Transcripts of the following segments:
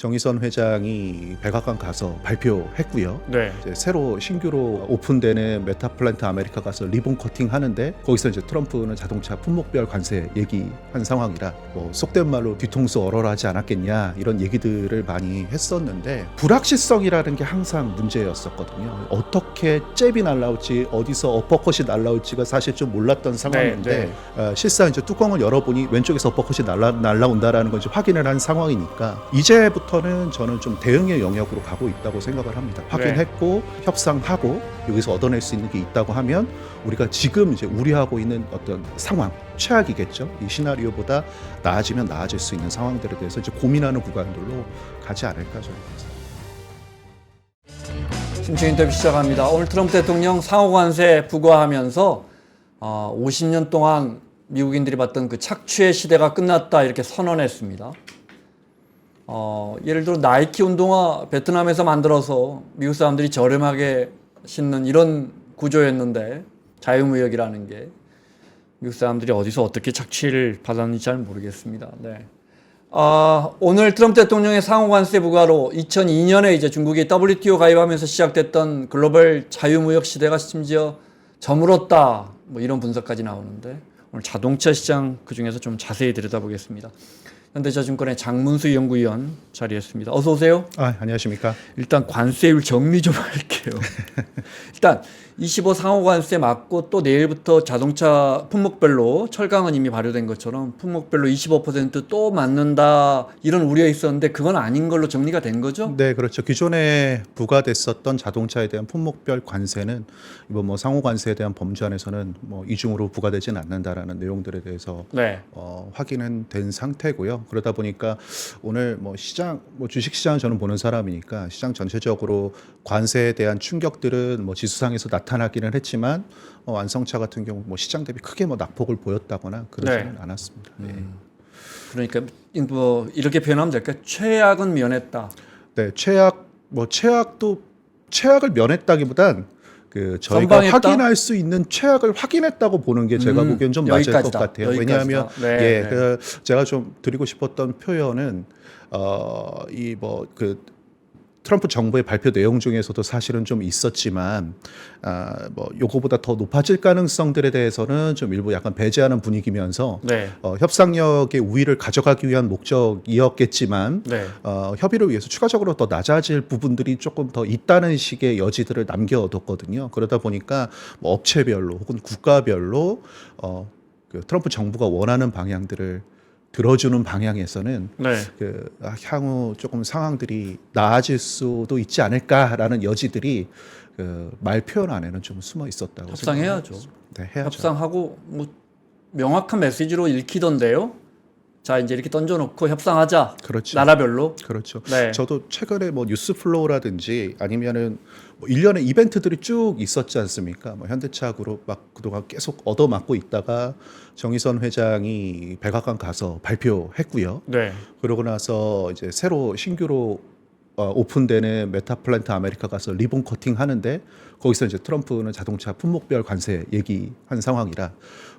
정의선 회장이 백악관 가서 발표했고요. 네. 이제 새로 신규로 오픈되는 메타플랜트 아메리카 가서 리본 커팅 하는데 거기서 이제 트럼프는 자동차 품목별 관세 얘기한 상황이라 뭐 속된 말로 뒤통수 얼얼하지 않았겠냐 이런 얘기들을 많이 했었는데 불확실성이라는 게 항상 문제였었거든요. 어떻게 잽이 날라올지 어디서 어퍼컷이 날라올지가 사실 좀 몰랐던 상황인데 실상 이제 뚜껑을 열어보니 왼쪽에서 어퍼컷이 날라온다라는 걸 이제 확인을 한 상황이니까 이제부터는 저는 좀 대응의 영역으로 가고 있다고 생각을 합니다. 확인했고 협상하고 여기서 얻어낼 수 있는 게 있다고 하면 우리가 지금 이제 우려하고 있는 어떤 상황 최악이겠죠. 이 시나리오보다 나아지면 나아질 수 있는 상황들에 대해서 이제 고민하는 구간들로 가지 않을까 저는 그렇습니다. 심층 인터뷰 시작합니다. 오늘 트럼프 대통령 상호관세 부과하면서 50년 동안 미국인들이 봤던 그 착취의 시대가 끝났다 이렇게 선언했습니다. 예를 들어 나이키 운동화 베트남에서 만들어서 미국 사람들이 저렴하게 신는 이런 구조였는데 자유무역이라는 게 미국 사람들이 어디서 어떻게 착취를 받았는지 잘 모르겠습니다. 네. 오늘 트럼프 대통령의 상호관세 부과로 2002년에 이제 중국이 WTO 가입하면서 시작됐던 글로벌 자유무역 시대가 심지어 저물었다. 뭐 이런 분석까지 나오는데 오늘 자동차 시장 그 중에서 좀 자세히 들여다보겠습니다. 현대자증권의 장문수 연구위원 자리했습니다. 어서 오세요. 안녕하십니까. 일단 관세율 정리 좀 할게요. 일단 25 상호관세 맞고 또 내일부터 자동차 품목별로 철강은 이미 발효된 것처럼 품목별로 25%또 맞는다 이런 우려 있었는데 그건 아닌 걸로 정리가 된 거죠? 네, 그렇죠. 기존에 부과됐었던 자동차에 대한 품목별 관세는 이번 뭐 상호관세에 대한 범주안에서는 뭐 이중으로 부과되지는 않는다라는 내용들에 대해서 확인은 된 상태고요. 그러다 보니까 오늘 뭐 시장, 뭐 주식시장을 저는 보는 사람이니까 시장 전체적으로 관세에 대한 충격들은 뭐 지수상에서 나타나기는 했지만 완성차 같은 경우 뭐 시장 대비 크게 뭐 낙폭을 보였다거나 그러지는 않았습니다. 그러니까 뭐 이렇게 표현하면 될까요? 최악은 면했다. 네, 최악을 면했다기보단 그 저희가 선방했다? 확인할 수 있는 최악을 확인했다고 보는 게 제가 보기엔 좀 맞을 것 같아요. 왜냐하면 제가 좀 드리고 싶었던 표현은 이 뭐 그 트럼프 정부의 발표 내용 중에서도 사실은 좀 있었지만 뭐 요거보다 더 높아질 가능성들에 대해서는 좀 일부 약간 배제하는 분위기면서 협상력의 우위를 가져가기 위한 목적이었겠지만 협의를 위해서 추가적으로 더 낮아질 부분들이 조금 더 있다는 식의 여지들을 남겨뒀거든요. 그러다 보니까 뭐 업체별로 혹은 국가별로 그 트럼프 정부가 원하는 방향들을 들어주는 방향에서는 그 향후 조금 상황들이 나아질 수도 있지 않을까라는 여지들이 그 말 표현 안에는 좀 숨어 있었다고 협상해야죠. 네, 해야죠. 협상하고 뭐 명확한 메시지로 읽히던데요. 자 이제 이렇게 던져놓고 협상하자. 그렇죠. 나라별로. 그렇죠. 저도 최근에 뭐 뉴스 플로우라든지 아니면은 뭐 일련의 이벤트들이 쭉 있었지 않습니까? 뭐 현대차 그룹 막 그동안 계속 얻어맞고 있다가 정의선 회장이 백악관 가서 발표했고요. 그러고 나서 이제 새로 신규로 오픈되는 메타플랜트 아메리카 가서 리본 커팅 하는데 거기서 이제 트럼프는 자동차 품목별 관세 얘기한 상황이라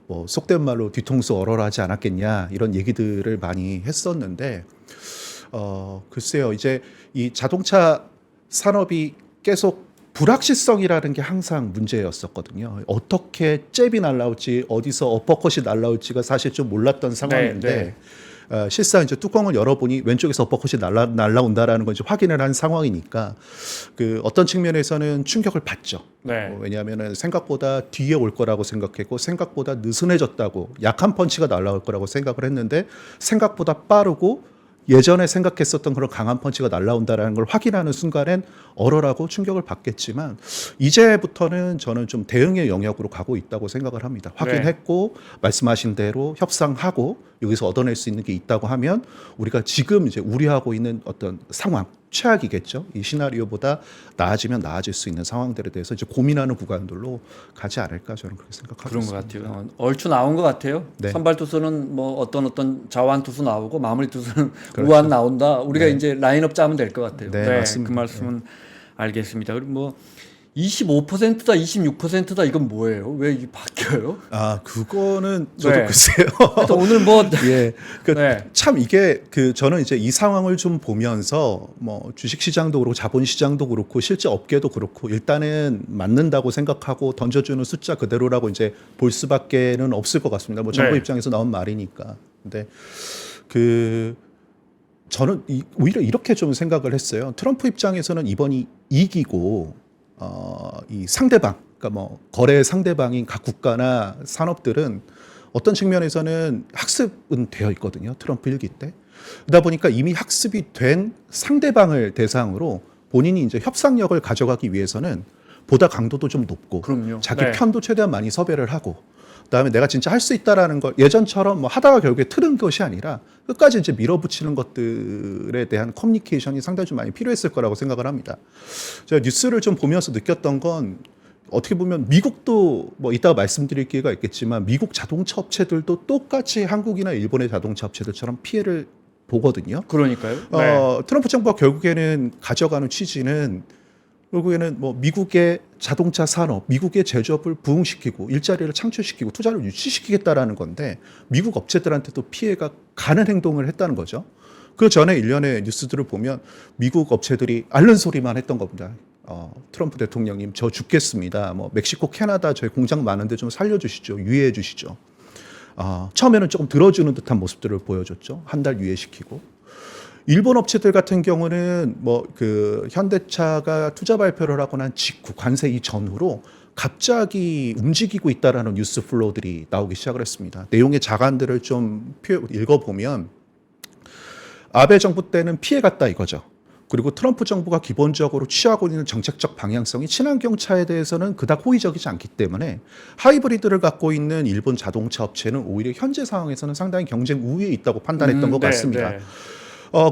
뭐 속된 말로 뒤통수 얼얼하지 않았겠냐 이런 얘기들을 많이 했었는데 글쎄요 이제 이 자동차 산업이 계속 불확실성이라는 게 항상 문제였었거든요. 어떻게 잽이 날라올지 어디서 어퍼컷이 날라올지가 사실 좀 몰랐던 상황인데 실상 이제 뚜껑을 열어보니 왼쪽에서 어퍼컷이 날라온다라는 걸 이제 확인을 한 상황이니까 그 어떤 측면에서는 충격을 받죠. 왜냐하면은 생각보다 뒤에 올 거라고 생각했고 생각보다 느슨해졌다고 약한 펀치가 날라올 거라고 생각을 했는데 생각보다 빠르고 예전에 생각했었던 그런 강한 펀치가 날라온다라는 걸 확인하는 순간엔 얼얼하고 충격을 받겠지만 이제부터는 저는 좀 대응의 영역으로 가고 있다고 생각을 합니다. 확인했고 말씀하신 대로 협상하고 여기서 얻어낼 수 있는 게 있다고 하면 우리가 지금 이제 우려하고 있는 어떤 상황 최악이겠죠. 이 시나리오보다 나아지면 나아질 수 있는 상황들에 대해서 이제 고민하는 구간들로 가지 않을까 저는 그렇게 생각하고 그런 있습니다. 것 같아요. 얼추 나온 것 같아요. 선발 투수는 뭐 어떤 자완 투수 나오고 마무리 투수는 우완 나온다. 우리가 이제 라인업 짜면 될 것 같아요. 맞습니다. 그 말씀은 알겠습니다. 그리고 뭐 25%다, 26%다 이건 뭐예요? 왜 이게 바뀌어요? 아, 그거는 저도 네. 글쎄요. 하여튼 오늘 뭐 예. 그 네. 참 이게 저는 이제 이 상황을 좀 보면서 뭐 주식 시장도 그렇고 자본 시장도 그렇고 실제 업계도 그렇고 일단은 맞는다고 생각하고 던져주는 숫자 그대로라고 이제 볼 수밖에는 없을 것 같습니다. 뭐 정부 네. 입장에서 나온 말이니까. 근데 저는 오히려 이렇게 좀 생각을 했어요. 트럼프 입장에서는 이번이 이기고 이 상대방, 그러니까 뭐 거래 상대방인 각 국가나 산업들은 어떤 측면에서는 학습은 되어 있거든요. 트럼프 일기 때. 그러다 보니까 이미 학습이 된 상대방을 대상으로 본인이 이제 협상력을 가져가기 위해서는 보다 강도도 좀 높고 그럼요. 자기 네. 편도 최대한 많이 섭외를 하고 그다음에 내가 진짜 할 수 있다라는 걸 예전처럼 뭐 하다가 결국에 틀은 것이 아니라 끝까지 이제 밀어붙이는 것들에 대한 커뮤니케이션이 상당히 좀 많이 필요했을 거라고 생각을 합니다. 제가 뉴스를 좀 보면서 느꼈던 건 어떻게 보면 미국도 뭐 이따가 말씀드릴 기회가 있겠지만 미국 자동차 업체들도 똑같이 한국이나 일본의 자동차 업체들처럼 피해를 보거든요. 그러니까요. 네. 트럼프 정부가 결국에는 가져가는 취지는 결국에는 뭐 미국의 자동차 산업, 미국의 제조업을 부흥시키고 일자리를 창출시키고 투자를 유치시키겠다라는 건데 미국 업체들한테도 피해가 가는 행동을 했다는 거죠. 그 전에 일련의 뉴스들을 보면 미국 업체들이 앓는 소리만 했던 겁니다. 트럼프 대통령님 저 죽겠습니다. 뭐 멕시코, 캐나다 저희 공장 많은데 좀 살려주시죠. 유예해 주시죠. 처음에는 조금 들어주는 듯한 모습들을 보여줬죠. 한 달 유예시키고. 일본 업체들 같은 경우는 뭐 그 현대차가 투자 발표를 하고 난 직후 관세 이전후로 갑자기 움직이고 있다라는 뉴스 플로우들이 나오기 시작을 했습니다. 내용의 자간들을 좀 읽어보면 아베 정부 때는 피해갔다 이거죠. 그리고 트럼프 정부가 기본적으로 취하고 있는 정책적 방향성이 친환경 차에 대해서는 그닥 호의적이지 않기 때문에 하이브리드를 갖고 있는 일본 자동차 업체는 오히려 현재 상황에서는 상당히 경쟁 우위에 있다고 판단했던 것 네, 같습니다. 네.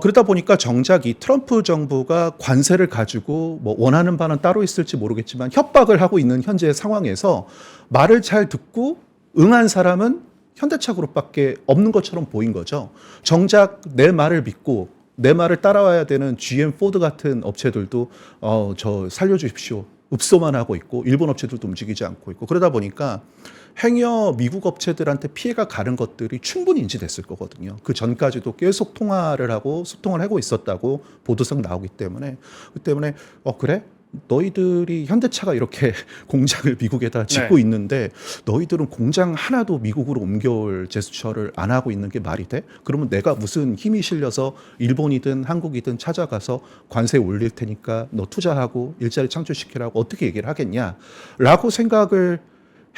그러다 보니까 정작 이 트럼프 정부가 관세를 가지고 뭐 원하는 바는 따로 있을지 모르겠지만 협박을 하고 있는 현재 상황에서 말을 잘 듣고 응한 사람은 현대차 그룹밖에 없는 것처럼 보인 거죠. 정작 내 말을 믿고 내 말을 따라와야 되는 GM, 포드 같은 업체들도 저 살려주십시오. 읍소만 하고 있고 일본 업체들도 움직이지 않고 있고 그러다 보니까 행여 미국 업체들한테 피해가 가는 것들이 충분히 인지됐을 거거든요. 그 전까지도 계속 통화를 하고 소통을 하고 있었다고 보도성 나오기 때문에 그 때문에 그래? 너희들이 현대차가 이렇게 공장을 미국에다 짓고 네. 있는데 너희들은 공장 하나도 미국으로 옮겨올 제스처를 안 하고 있는 게 말이 돼? 그러면 내가 무슨 힘이 실려서 일본이든 한국이든 찾아가서 관세 올릴 테니까 너 투자하고 일자리 창출시키라고 어떻게 얘기를 하겠냐라고 생각을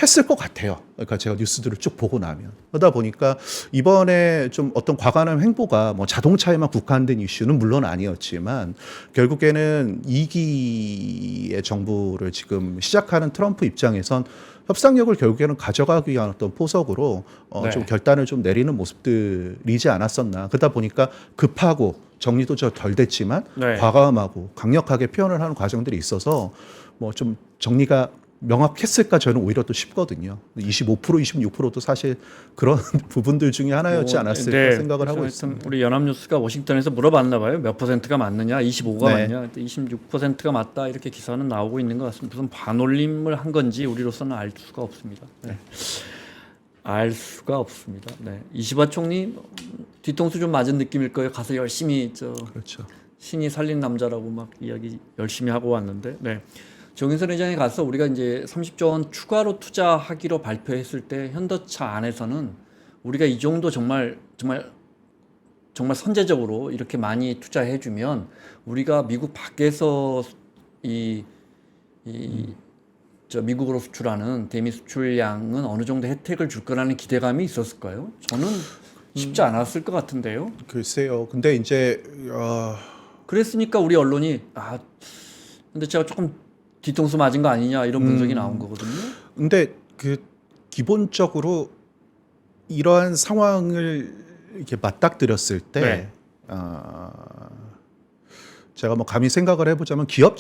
했을 것 같아요. 그러니까 제가 뉴스들을 쭉 보고 나면 그러다 보니까 이번에 좀 어떤 과감한 행보가 뭐 자동차에만 국한된 이슈는 물론 아니었지만 결국에는 2기의 정부를 지금 시작하는 트럼프 입장에선 협상력을 결국에는 가져가기 위한 어떤 포석으로 네. 좀 결단을 좀 내리는 모습들이지 않았었나. 그러다 보니까 급하고 정리도 덜 됐지만 네. 과감하고 강력하게 표현을 하는 과정들이 있어서 뭐 좀 정리가 명확했을까 저는 오히려 또 싶거든요. 25%, 26%도 사실 그런 부분들 중에 하나였지 않았을까 네. 생각을 하고 그래서 있습니다. 우리 연합뉴스가 워싱턴에서 물어봤나 봐요. 몇 퍼센트가 맞느냐? 25가 네. 맞냐? 26%가 맞다. 이렇게 기사는 나오고 있는 것 같습니다. 무슨 반올림을 한 건지 우리로서는 알 수가 없습니다. 네. 알 수가 없습니다. 네. 이시바 총리 뒤통수 좀 맞은 느낌일 거예요. 가서 열심히 그렇죠. 신이 살린 남자라고 막 이야기 열심히 하고 왔는데. 네. 정인선 회장에 가서 우리가 이제 30조 원 추가로 투자하기로 발표했을 때 현대차 안에서는 우리가 이 정도 정말 선제적으로 이렇게 많이 투자해주면 우리가 미국 밖에서 미국으로 수출하는 대미 수출량은 어느 정도 혜택을 줄 거라는 기대감이 있었을까요? 저는 쉽지 않았을 것 같은데요. 글쎄요. 근데 이제 그랬으니까 우리 언론이 근데 제가 조금 뒤통수 맞은 거 아니냐 이런 분석이 나온 거거든요. 근데 그 기본적으로 이러한 상황을 이렇게 맞닥뜨렸을 때 네. 제가 뭐 감히 생각을 해보자면 기업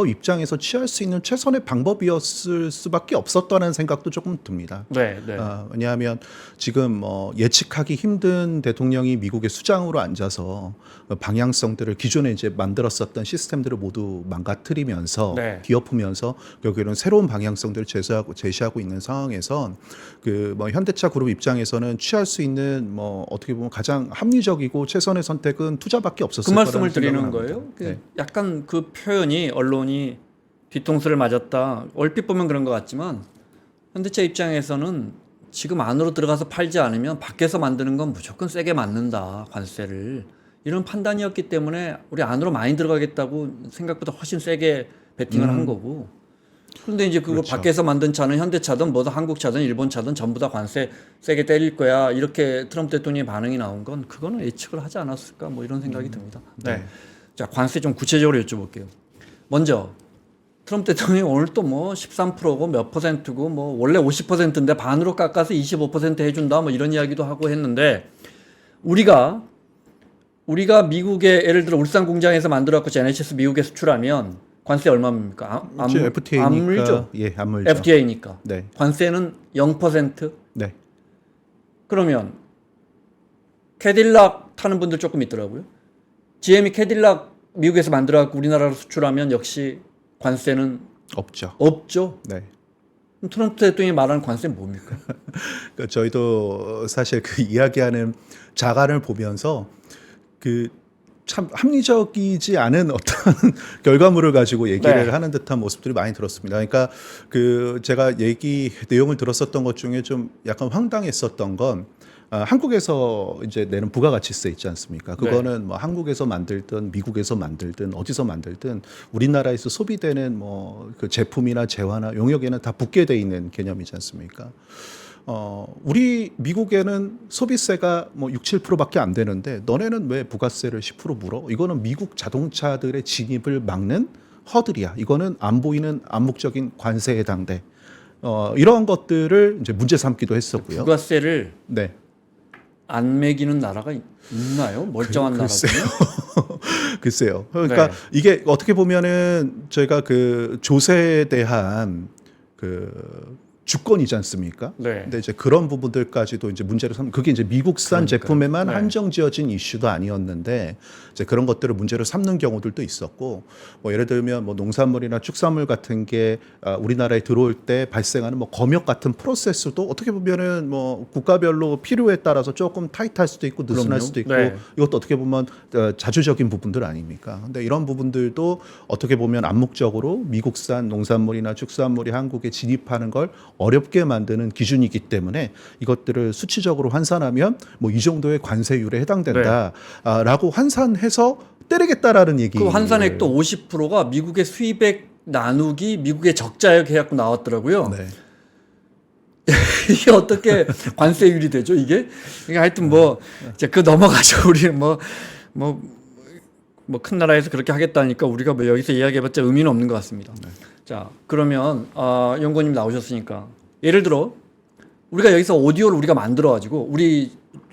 입장에서 취할 수 있는 최선의 방법이었을 수밖에 없었다는 생각도 조금 듭니다. 네, 네. 왜냐하면 지금 뭐 예측하기 힘든 대통령이 미국의 수장으로 앉아서 방향성들을 기존에 이제 만들었었던 시스템들을 모두 망가뜨리면서 네. 뒤엎으면서 결국에는 새로운 방향성들을 제시하고 있는 상황에서 그 뭐 현대차 그룹 입장에서는 취할 수 있는 뭐 어떻게 보면 가장 합리적이고 최선의 선택은 투자밖에 없었을 그 말씀을 거라는 생각을 드리는 합니다. 거예요. 네. 약간 그 표현이 언론이 뒤통수를 맞았다. 얼핏 보면 그런 것 같지만 현대차 입장에서는 지금 안으로 들어가서 팔지 않으면 밖에서 만드는 건 무조건 세게 맞는다. 관세를. 이런 판단이었기 때문에 우리 안으로 많이 들어가겠다고 생각보다 훨씬 세게 베팅을 한 거고. 그런데 이제 그거 그렇죠. 밖에서 만든 차는 현대차든 뭐든 한국차든 일본차든 전부 다 관세 세게 때릴 거야. 이렇게 트럼프 대통령의 반응이 나온 건 그거는 예측을 하지 않았을까 뭐 이런 생각이 듭니다. 네. 자, 관세 좀 구체적으로 여쭤볼게요. 먼저 트럼프 대통령이 오늘 또 뭐 13%고 몇 퍼센트고 뭐 원래 50%인데 반으로 깎아서 25% 해준다 뭐 이런 이야기도 하고 했는데 우리가 미국에 예를 들어 울산 공장에서 만들어갖고 제네시스 미국에 수출하면 관세 얼마입니까? 이제 FTA니까 안 물죠? 예, 안 물죠. FTA니까. 네. 관세는 0%. 네. 그러면 캐딜락 타는 분들 조금 있더라고요. GM이 캐딜락 미국에서 만들어갖고 우리나라로 수출하면 역시 관세는 없죠. 없죠. 네. 그럼 트럼프 대통령이 말하는 관세는 뭡니까? 그러니까 저희도 사실 그 이야기하는 자간을 보면서 그 참 합리적이지 않은 어떤 결과물을 가지고 얘기를 네. 하는 듯한 모습들이 많이 들었습니다. 그러니까 그 제가 얘기 내용을 들었었던 것 중에 좀 약간 황당했었던 건 한국에서 이제 내는 부가가치세 있지 않습니까? 그거는 뭐 한국에서 만들든 미국에서 만들든 어디서 만들든 우리나라에서 소비되는 뭐 그 제품이나 재화나 용역에는 다 붙게 돼 있는 개념이지 않습니까? 우리 미국에는 소비세가 뭐 6, 7%밖에 안 되는데 너네는 왜 부가세를 10% 물어? 이거는 미국 자동차들의 진입을 막는 허들이야. 이거는 안 보이는 암묵적인 관세에 해당돼. 이런 것들을 이제 문제 삼기도 했었고요. 부가세를 네. 안 매기는 나라가 있나요? 멀쩡한 나라들은? 글쎄요. 그러니까 네. 이게 어떻게 보면은 저희가 그 조세에 대한 그 주권이지 않습니까? 네. 근데 이제 그런 부분들까지도 이제 문제로 삼 그게 이제 미국산 그러니까요. 제품에만 네. 한정지어진 이슈도 아니었는데 이제 그런 것들을 문제로 삼는 경우들도 있었고 뭐 예를 들면 뭐 농산물이나 축산물 같은 게 우리나라에 들어올 때 발생하는 뭐 검역 같은 프로세스도 어떻게 보면은 뭐 국가별로 필요에 따라서 조금 타이트할 수도 있고 느슨할 그럼요. 수도 있고 네. 이것도 어떻게 보면 자주적인 부분들 아닙니까? 근데 이런 부분들도 어떻게 보면 암묵적으로 미국산 농산물이나 축산물이 한국에 진입하는 걸 어렵게 만드는 기준이기 때문에 이것들을 수치적으로 환산하면 뭐 이 정도의 관세율에 해당된다라고 환산해서 때리겠다라는 얘기. 그 환산액도 50%가 미국의 수입액 나누기 미국의 적자액 해갖고 나왔더라고요. 네. 이게 어떻게 관세율이 되죠, 이게? 그러니까 하여튼 뭐, 이제 그 넘어가죠. 우리는 뭐 큰 나라에서 그렇게 하겠다니까 우리가 뭐 여기서 이야기해봤자 의미는 없는 것 같습니다. 자, 그러면, 연구원님 나오셨으니까. 예를 들어, 우리가 여기서 오디오를 우리가 만들어가지고,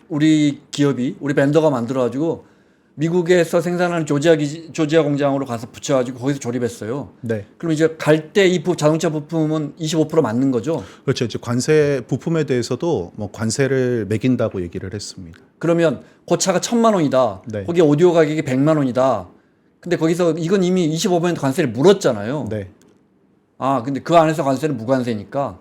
우리 기업이, 우리 벤더가 만들어가지고, 미국에서 생산하는 조지아 공장으로 가서 붙여가지고 거기서 조립했어요. 네. 그럼 이제 갈 때 이 자동차 부품은 25% 맞는 거죠? 그렇죠. 이제 관세 부품에 대해서도 뭐 관세를 매긴다고 얘기를 했습니다. 그러면 그 차가 1,000만 원이다. 네. 거기 오디오 가격이 100만 원이다. 근데 거기서 이건 이미 25% 관세를 물었잖아요. 네. 근데 그 안에서 관세는 무관세니까.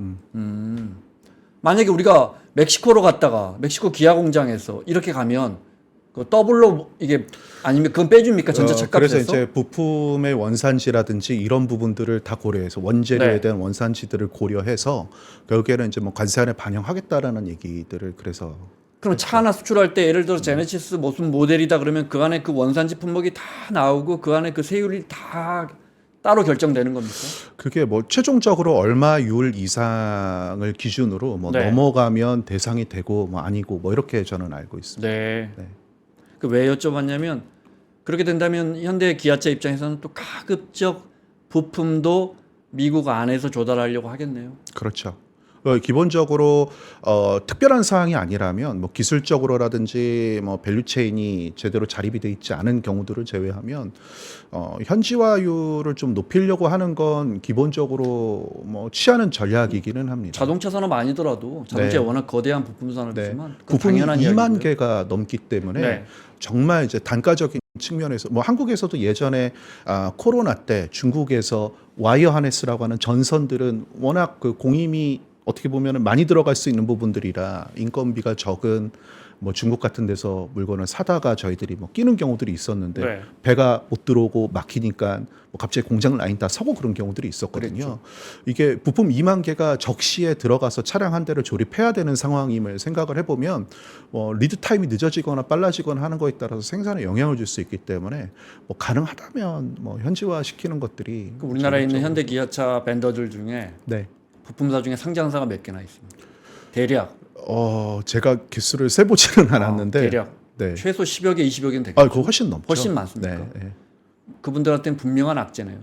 만약에 우리가 멕시코로 갔다가 멕시코 기아 공장에서 이렇게 가면 그 더블로 이게 아니면 그건 빼줍니까? 전자차 값에서? 그래서 이제 부품의 원산지라든지 이런 부분들을 다 고려해서 원재료에 네. 대한 원산지들을 고려해서 결국에는 이제 뭐 관세안에 반영하겠다라는 얘기들을 그래서 그럼 차 하나 수출할 때 예를 들어 제네시스 무슨 모델이다 그러면 그 안에 그 원산지 품목이 다 나오고 그 안에 그 세율이 다 따로 결정되는 겁니까? 그게 뭐 최종적으로 얼마율 이상을 기준으로 뭐 네. 넘어가면 대상이 되고 뭐 아니고 뭐 이렇게 저는 알고 있습니다. 네. 네. 그 왜 여쭤봤냐면 그렇게 된다면 현대 기아차 입장에서는 또 가급적 부품도 미국 안에서 조달하려고 하겠네요. 그렇죠. 기본적으로 특별한 사항이 아니라면 뭐 기술적으로라든지 뭐 밸류체인이 제대로 자립이 돼 있지 않은 경우들을 제외하면 현지화율을 좀 높이려고 하는 건 기본적으로 뭐 취하는 전략이기는 합니다. 자동차 산업 아니더라도 자동차에 네. 워낙 거대한 부품 네. 산업이지만 그건 부품이 당연한 2만 이야기고요. 개가 넘기 때문에 네. 정말 이제 단가적인 측면에서 뭐 한국에서도 예전에 코로나 때 중국에서 와이어 하네스라고 하는 전선들은 워낙 그 공임이 어떻게 보면 많이 들어갈 수 있는 부분들이라 인건비가 적은 뭐 중국 같은 데서 물건을 사다가 저희들이 뭐 끼는 경우들이 있었는데 네. 배가 못 들어오고 막히니까 뭐 갑자기 공장 라인 다 서고 그런 경우들이 있었거든요. 그랬죠. 이게 부품 2만 개가 적시에 들어가서 차량 한 대를 조립해야 되는 상황임을 생각을 해보면 리드 타임이 늦어지거나 빨라지거나 하는 거에 따라서 생산에 영향을 줄 수 있기 때문에 뭐 가능하다면 뭐 현지화 시키는 것들이 그 우리나라에 있는 전략적으로- 현대 기아차 벤더들 중에 네. 부품사 중에 상장사가 몇 개나 있습니다. 대략 제가 개수를 세보지는 않았는데 대략 네. 최소 10여 개, 20여 개는 되겠죠. 그거 훨씬 넘죠. 훨씬 많습니까? 네. 네. 그분들한테는 분명한 악재네요.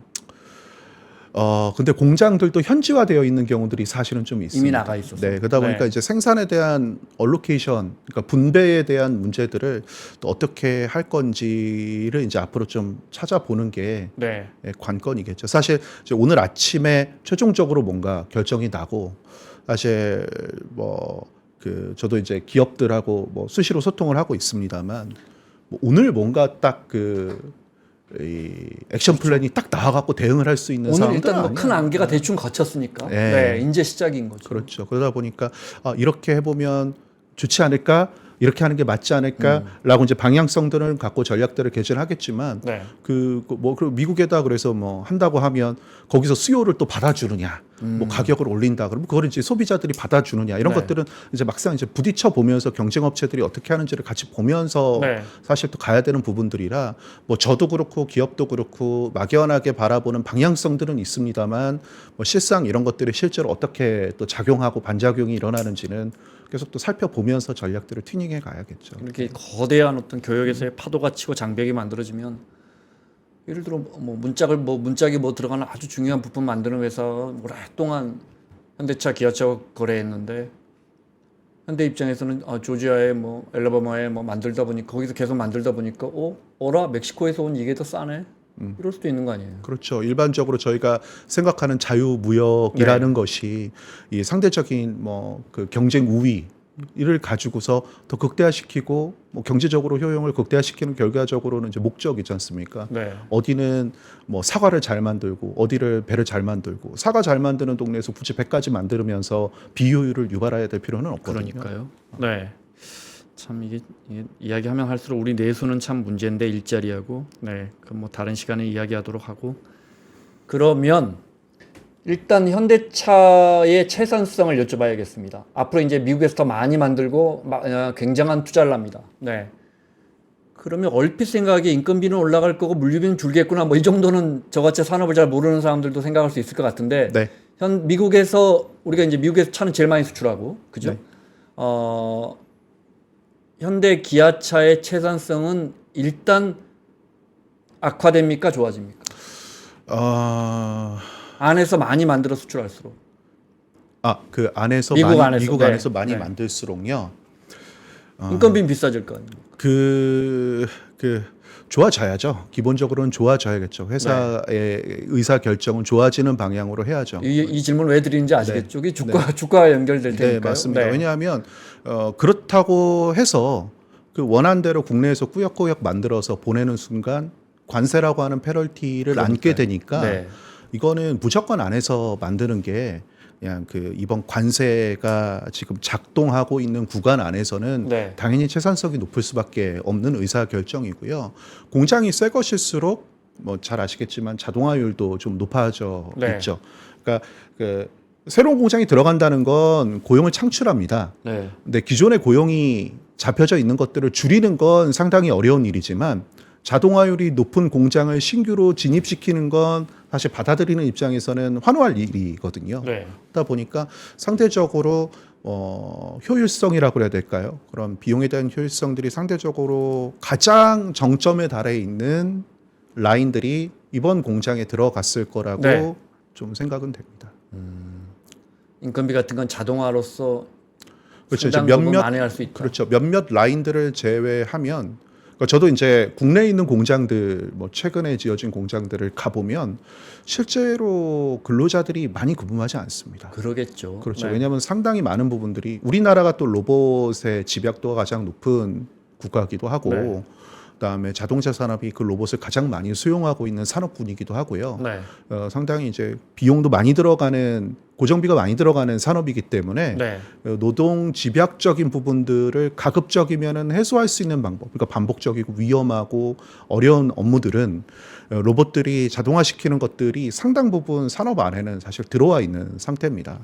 근데 공장들도 현지화되어 있는 경우들이 사실은 좀 있습니다. 이미 나가 있어서. 네, 그러다 보니까 네. 이제 생산에 대한 얼로케이션, 그러니까 분배에 대한 문제들을 또 어떻게 할 건지를 이제 앞으로 좀 찾아보는 게 네. 관건이겠죠. 사실 이제 오늘 아침에 최종적으로 뭔가 결정이 나고 사실 저도 이제 기업들하고 뭐 수시로 소통을 하고 있습니다만 뭐 오늘 뭔가 딱 이 액션 플랜이 딱 나와갖고 대응을 할 수 있는 오늘 상황은 일단 뭐 큰 아니에요. 안개가 대충 걷혔으니까. 네. 네. 이제 시작인 거죠. 그렇죠. 그러다 보니까 이렇게 해보면 좋지 않을까? 이렇게 하는 게 맞지 않을까라고 이제 방향성들을 갖고 전략들을 개진하겠지만 네. 그리고 미국에다 그래서 뭐 한다고 하면 거기서 수요를 또 받아주느냐, 뭐 가격을 올린다 그러면 그걸 이제 소비자들이 받아주느냐 이런 네. 것들은 이제 막상 이제 부딪혀 보면서 경쟁업체들이 어떻게 하는지를 같이 보면서 네. 사실 또 가야 되는 부분들이라 뭐 저도 그렇고 기업도 그렇고 막연하게 바라보는 방향성들은 있습니다만 뭐 실상 이런 것들이 실제로 어떻게 또 작용하고 반작용이 일어나는지는 계속 또 살펴보면서 전략들을 튜닝해 가야겠죠. 이렇게 거대한 어떤 교역에서의 파도가 치고 장벽이 만들어지면 예를 들어 문짝이 들어가는 아주 중요한 부품 만드는 회사 오랫동안 현대차, 기아차 거래했는데 현대 입장에서는 조지아에 엘라바마에 만들다 보니까 거기서 계속 만들다 보니까 어라 멕시코에서 온 이게 더 싸네. 이럴 수도 있는 거 아니에요. 그렇죠. 일반적으로 저희가 생각하는 자유무역이라는 것이 이 상대적인 그 경쟁 우위를 가지고서 더 극대화시키고 뭐 경제적으로 효용을 극대화시키는 결과적으로는 이제 목적이지 않습니까? 네. 어디는 뭐 사과를 잘 만들고 어디를 배를 잘 만들고 사과 잘 만드는 동네에서 굳이 배까지 만들면서 비효율을 유발해야 될 필요는 없거든요. 그러니까요. 네. 참 이게 이야기하면 할수록 우리 내수는 참 문제인데 일자리하고 그 다른 시간에 이야기하도록 하고 그러면 일단 현대차의 채산성을 여쭤봐야겠습니다. 앞으로 이제 미국에서 더 많이 만들고 굉장한 투자를 합니다. 네. 그러면 얼핏 생각에 인건비는 올라갈 거고 물류비는 줄겠구나. 이 정도는 저같이 산업을 잘 모르는 사람들도 생각할 수 있을 것 같은데 네. 미국에서 우리가 이제 미국에서 차는 제일 많이 수출하고 그죠? 네. 현대 기아차의 채산성은 일단 악화됩니까? 좋아집니까? 안에서 많이 만들어 수출할수록. 그 안에서 미국 미국 네. 안에서 많이 네. 만들수록요. 인건비는 비싸질 거 아니에요. 좋아져야죠. 기본적으로는 좋아져야겠죠. 회사의 의사 결정은 좋아지는 방향으로 해야죠. 이 질문 왜 드리는지 아시겠죠? 이게 주가와 연결될 테니까요. 네, 맞습니다. 왜냐하면 그렇다고 해서 그 원한대로 국내에서 꾸역꾸역 만들어서 보내는 순간 관세라고 하는 페널티를 안게 되니까 네. 이거는 무조건 안에서 만드는 게 그냥 이번 관세가 지금 작동하고 있는 구간 안에서는 네. 당연히 채산성이 높을 수밖에 없는 의사 결정이고요. 공장이 새 것일수록 잘 아시겠지만 자동화율도 좀 높아져 네. 있죠. 그러니까 새로운 공장이 들어간다는 건 고용을 창출합니다. 네. 근데 기존의 고용이 잡혀져 있는 것들을 줄이는 건 상당히 어려운 일이지만 자동화율이 높은 공장을 신규로 진입시키는 건 사실 받아들이는 입장에서는 환호할 일이거든요. 네. 그러다 보니까 상대적으로 효율성이라고 그래야 될까요? 그런 비용에 대한 효율성들이 상대적으로 가장 정점에 달해 있는 라인들이 이번 공장에 들어갔을 거라고 네. 좀 생각은 됩니다. 인건비 같은 건 자동화로서 그렇죠. 이제 상당 부분 만회할 수 있다. 그렇죠. 몇몇 라인들을 제외하면, 그러니까 저도 이제 국내에 있는 공장들, 뭐 최근에 지어진 공장들을 가보면 실제로 근로자들이 많이 구분하지 않습니다. 그러겠죠. 그렇죠. 네. 왜냐하면 상당히 많은 부분들이 우리나라가 또 로봇의 집약도가 가장 높은 국가이기도 하고, 네. 그다음에 자동차 산업이 그 로봇을 가장 많이 수용하고 있는 산업군이기도 하고요. 네. 상당히 이제 비용도 많이 들어가는, 고정비가 많이 들어가는 산업이기 때문에 네. 노동 집약적인 부분들을 가급적이면은 해소할 수 있는 방법, 그러니까 반복적이고 위험하고 어려운 업무들은 로봇들이 자동화시키는 것들이 상당 부분 산업 안에는 사실 들어와 있는 상태입니다.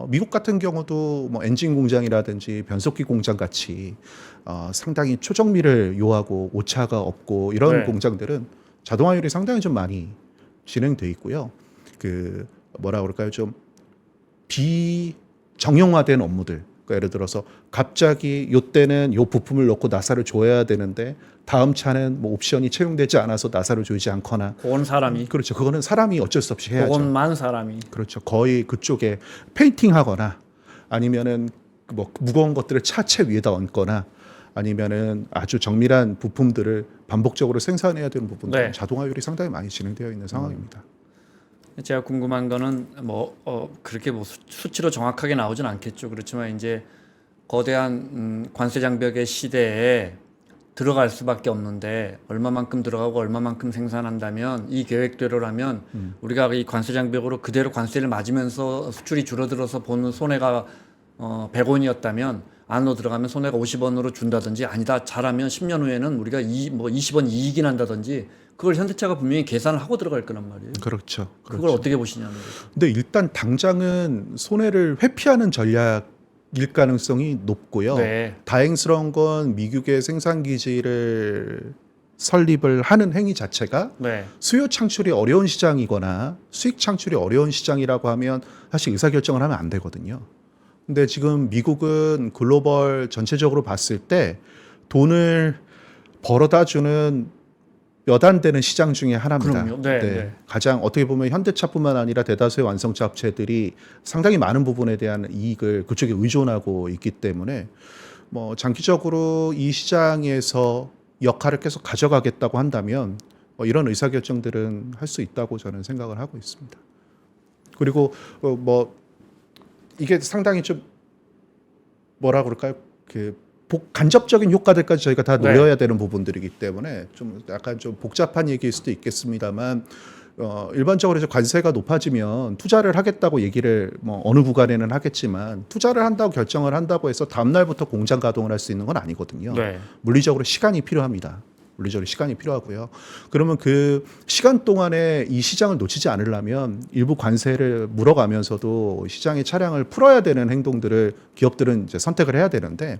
미국 같은 경우도 뭐 엔진 공장이라든지 변속기 공장 같이 상당히 초정밀을 요하고 오차가 없고 이런 네. 공장들은 자동화율이 상당히 좀 많이 진행돼 있고요. 그 뭐라 그럴까요? 좀 비정형화된 업무들. 그러니까 예를 들어서 갑자기 요 때는 요 부품을 넣고 나사를 줘야 되는데 다음 차는 뭐 옵션이 채용되지 않아서 나사를 조이지 않거나. 그건 사람이. 그렇죠. 그거는 사람이 어쩔 수 없이 해야죠. 그것만 사람이. 그렇죠. 거의 그쪽에 페인팅하거나 아니면은 뭐 무거운 것들을 차체 위에다 얹거나 아니면은 아주 정밀한 부품들을 반복적으로 생산해야 되는 부분들은 네. 자동화율이 상당히 많이 진행되어 있는 상황입니다. 제가 궁금한 거는 그렇게 뭐 수치로 정확하게 나오진 않겠죠. 그렇지만 이제 거대한 관세 장벽의 시대에 들어갈 수밖에 없는데 얼마만큼 들어가고 얼마만큼 생산한다면 이 계획대로라면 우리가 이 관세 장벽으로 그대로 관세를 맞으면서 수출이 줄어들어서 보는 손해가 100원이었다면 안으로 들어가면 손해가 50원으로 준다든지 아니다 잘하면 10년 후에는 우리가 20원 이익이 난다든지 그걸 현대차가 분명히 계산을 하고 들어갈 거란 말이에요. 그렇죠. 그걸 어떻게 보시냐는 거죠. 근데 일단 당장은 손해를 회피하는 전략일 가능성이 높고요. 네. 다행스러운 건 미국의 생산 기지를 설립을 하는 행위 자체가 네. 수요 창출이 어려운 시장이거나 수익 창출이 어려운 시장이라고 하면 사실 의사결정을 하면 안 되거든요. 근데 지금 미국은 글로벌 전체적으로 봤을 때 돈을 벌어다 주는 몇 안 되는 시장 중에 하나입니다. 그럼요. 네, 네. 가장 어떻게 보면 현대차뿐만 아니라 대다수의 완성차 업체들이 상당히 많은 부분에 대한 이익을 그쪽에 의존하고 있기 때문에 뭐 장기적으로 이 시장에서 역할을 계속 가져가겠다고 한다면 이런 의사결정들은 할 수 있다고 저는 생각을 하고 있습니다. 그리고 뭐 이게 상당히 좀 뭐라 그럴까요? 간접적인 효과들까지 저희가 다 네. 노려야 되는 부분들이기 때문에 좀 약간 좀 복잡한 얘기일 수도 있겠습니다만 일반적으로 이제 관세가 높아지면 투자를 하겠다고 얘기를 뭐 어느 구간에는 하겠지만 투자를 한다고 결정을 한다고 해서 다음 날부터 공장 가동을 할 수 있는 건 아니거든요. 네. 물리적으로 시간이 필요합니다. 물리적으로 시간이 필요하고요. 그러면 그 시간 동안에 이 시장을 놓치지 않으려면 일부 관세를 물어가면서도 시장의 차량을 풀어야 되는 행동들을 기업들은 이제 선택을 해야 되는데,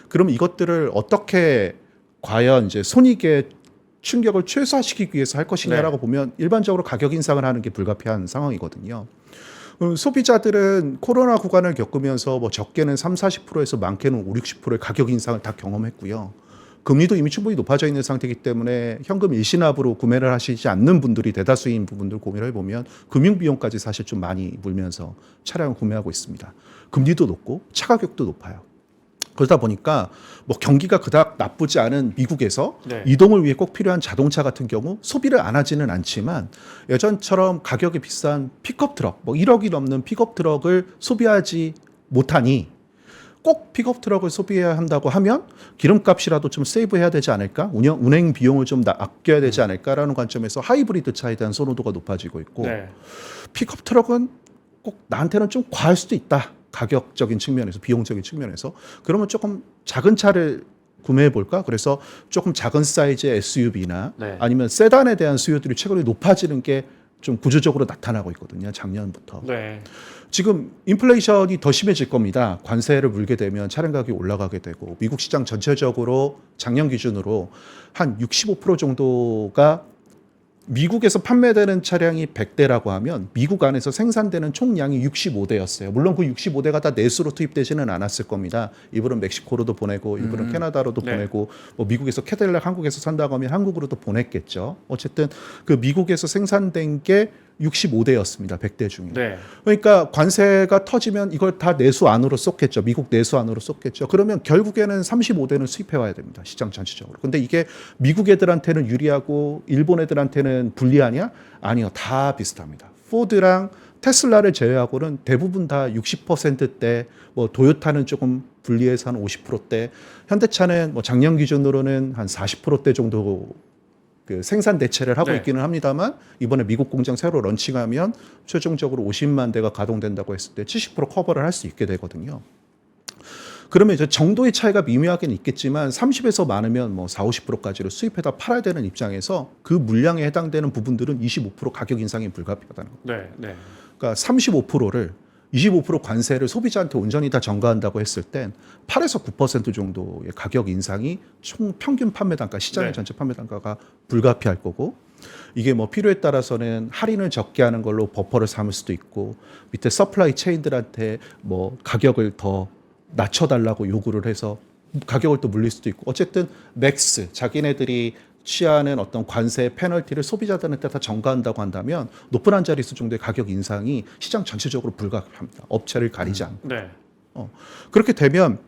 그럼 이것들을 어떻게 과연 이제 손익의 충격을 최소화시키기 위해서 할 것이냐라고 보면 일반적으로 가격 인상을 하는 게 불가피한 상황이거든요. 소비자들은 코로나 구간을 겪으면서 뭐 적게는 30-40%에서 많게는 50-60%의 가격 인상을 다 경험했고요. 금리도 이미 충분히 높아져 있는 상태이기 때문에 현금 일시납으로 구매를 하시지 않는 분들이 대다수인 부분들 고민을 해보면 금융비용까지 사실 좀 많이 물면서 차량을 구매하고 있습니다. 금리도 높고 차 가격도 높아요. 그러다 보니까 뭐 경기가 그닥 나쁘지 않은 미국에서 네. 이동을 위해 꼭 필요한 자동차 같은 경우 소비를 안 하지는 않지만 예전처럼 가격이 비싼 픽업 트럭, 뭐 1억이 넘는 픽업 트럭을 소비하지 못하니 꼭 픽업 트럭을 소비해야 한다고 하면 기름값이라도 좀 세이브해야 되지 않을까? 운행 비용을 좀 아껴야 되지 않을까라는 관점에서 하이브리드 차에 대한 선호도가 높아지고 있고 네. 픽업 트럭은 꼭 나한테는 좀 과할 수도 있다. 가격적인 측면에서, 비용적인 측면에서. 그러면 조금 작은 차를 구매해 볼까? 그래서 조금 작은 사이즈의 SUV나 네. 아니면 세단에 대한 수요들이 최근에 높아지는 게 좀 구조적으로 나타나고 있거든요. 작년부터. 네. 지금 인플레이션이 더 심해질 겁니다. 관세를 물게 되면 차량 가격이 올라가게 되고 미국 시장 전체적으로 작년 기준으로 한 65% 정도가 미국에서 판매되는 차량이 100대라고 하면 미국 안에서 생산되는 총량이 65대였어요. 물론 그 65대가 다 내수로 투입되지는 않았을 겁니다. 일부는 멕시코로도 보내고 일부는 캐나다로도 네. 보내고 뭐 미국에서 캐딜락 한국에서 산다고 하면 한국으로도 보냈겠죠. 어쨌든 그 미국에서 생산된 게 65대였습니다. 100대 중에. 네. 그러니까 관세가 터지면 이걸 다 내수 안으로 쏟겠죠. 미국 내수 안으로 쏟겠죠. 그러면 결국에는 35대는 수입해 와야 됩니다. 시장 전체적으로. 근데 이게 미국 애들한테는 유리하고 일본 애들한테는 불리하냐? 아니요. 다 비슷합니다. 포드랑 테슬라를 제외하고는 대부분 다 60%대, 뭐 도요타는 조금 불리해서 한 50%대, 현대차는 뭐 작년 기준으로는 한 40%대 정도 그 생산 대체를 하고 네. 있기는 합니다만 이번에 미국 공장 새로 런칭하면 최종적으로 50만 대가 가동된다고 했을 때 70% 커버를 할 수 있게 되거든요. 그러면 이제 정도의 차이가 미묘하긴 있겠지만 30에서 많으면 뭐 4, 50%까지를 수입해다 팔아야 되는 입장에서 그 물량에 해당되는 부분들은 25% 가격 인상이 불가피하다는 겁니다. 네. 네. 그러니까 35%를 25% 관세를 소비자한테 온전히 다 전가한다고 했을 땐 8에서 9% 정도의 가격 인상이 총 평균 판매 단가, 시장의 네. 전체 판매 단가가 불가피할 거고, 이게 뭐 필요에 따라서는 할인을 적게 하는 걸로 버퍼를 삼을 수도 있고, 밑에 서플라이 체인들한테 뭐 가격을 더 낮춰달라고 요구를 해서 가격을 또 물릴 수도 있고, 어쨌든 맥스 자기네들이 취하는 어떤 관세 페널티를 소비자들한테 다 전가한다고 한다면 높은 한 자릿수 정도의 가격 인상이 시장 전체적으로 불가피합니다. 업체를 가리지 않고. 네. 그렇게 되면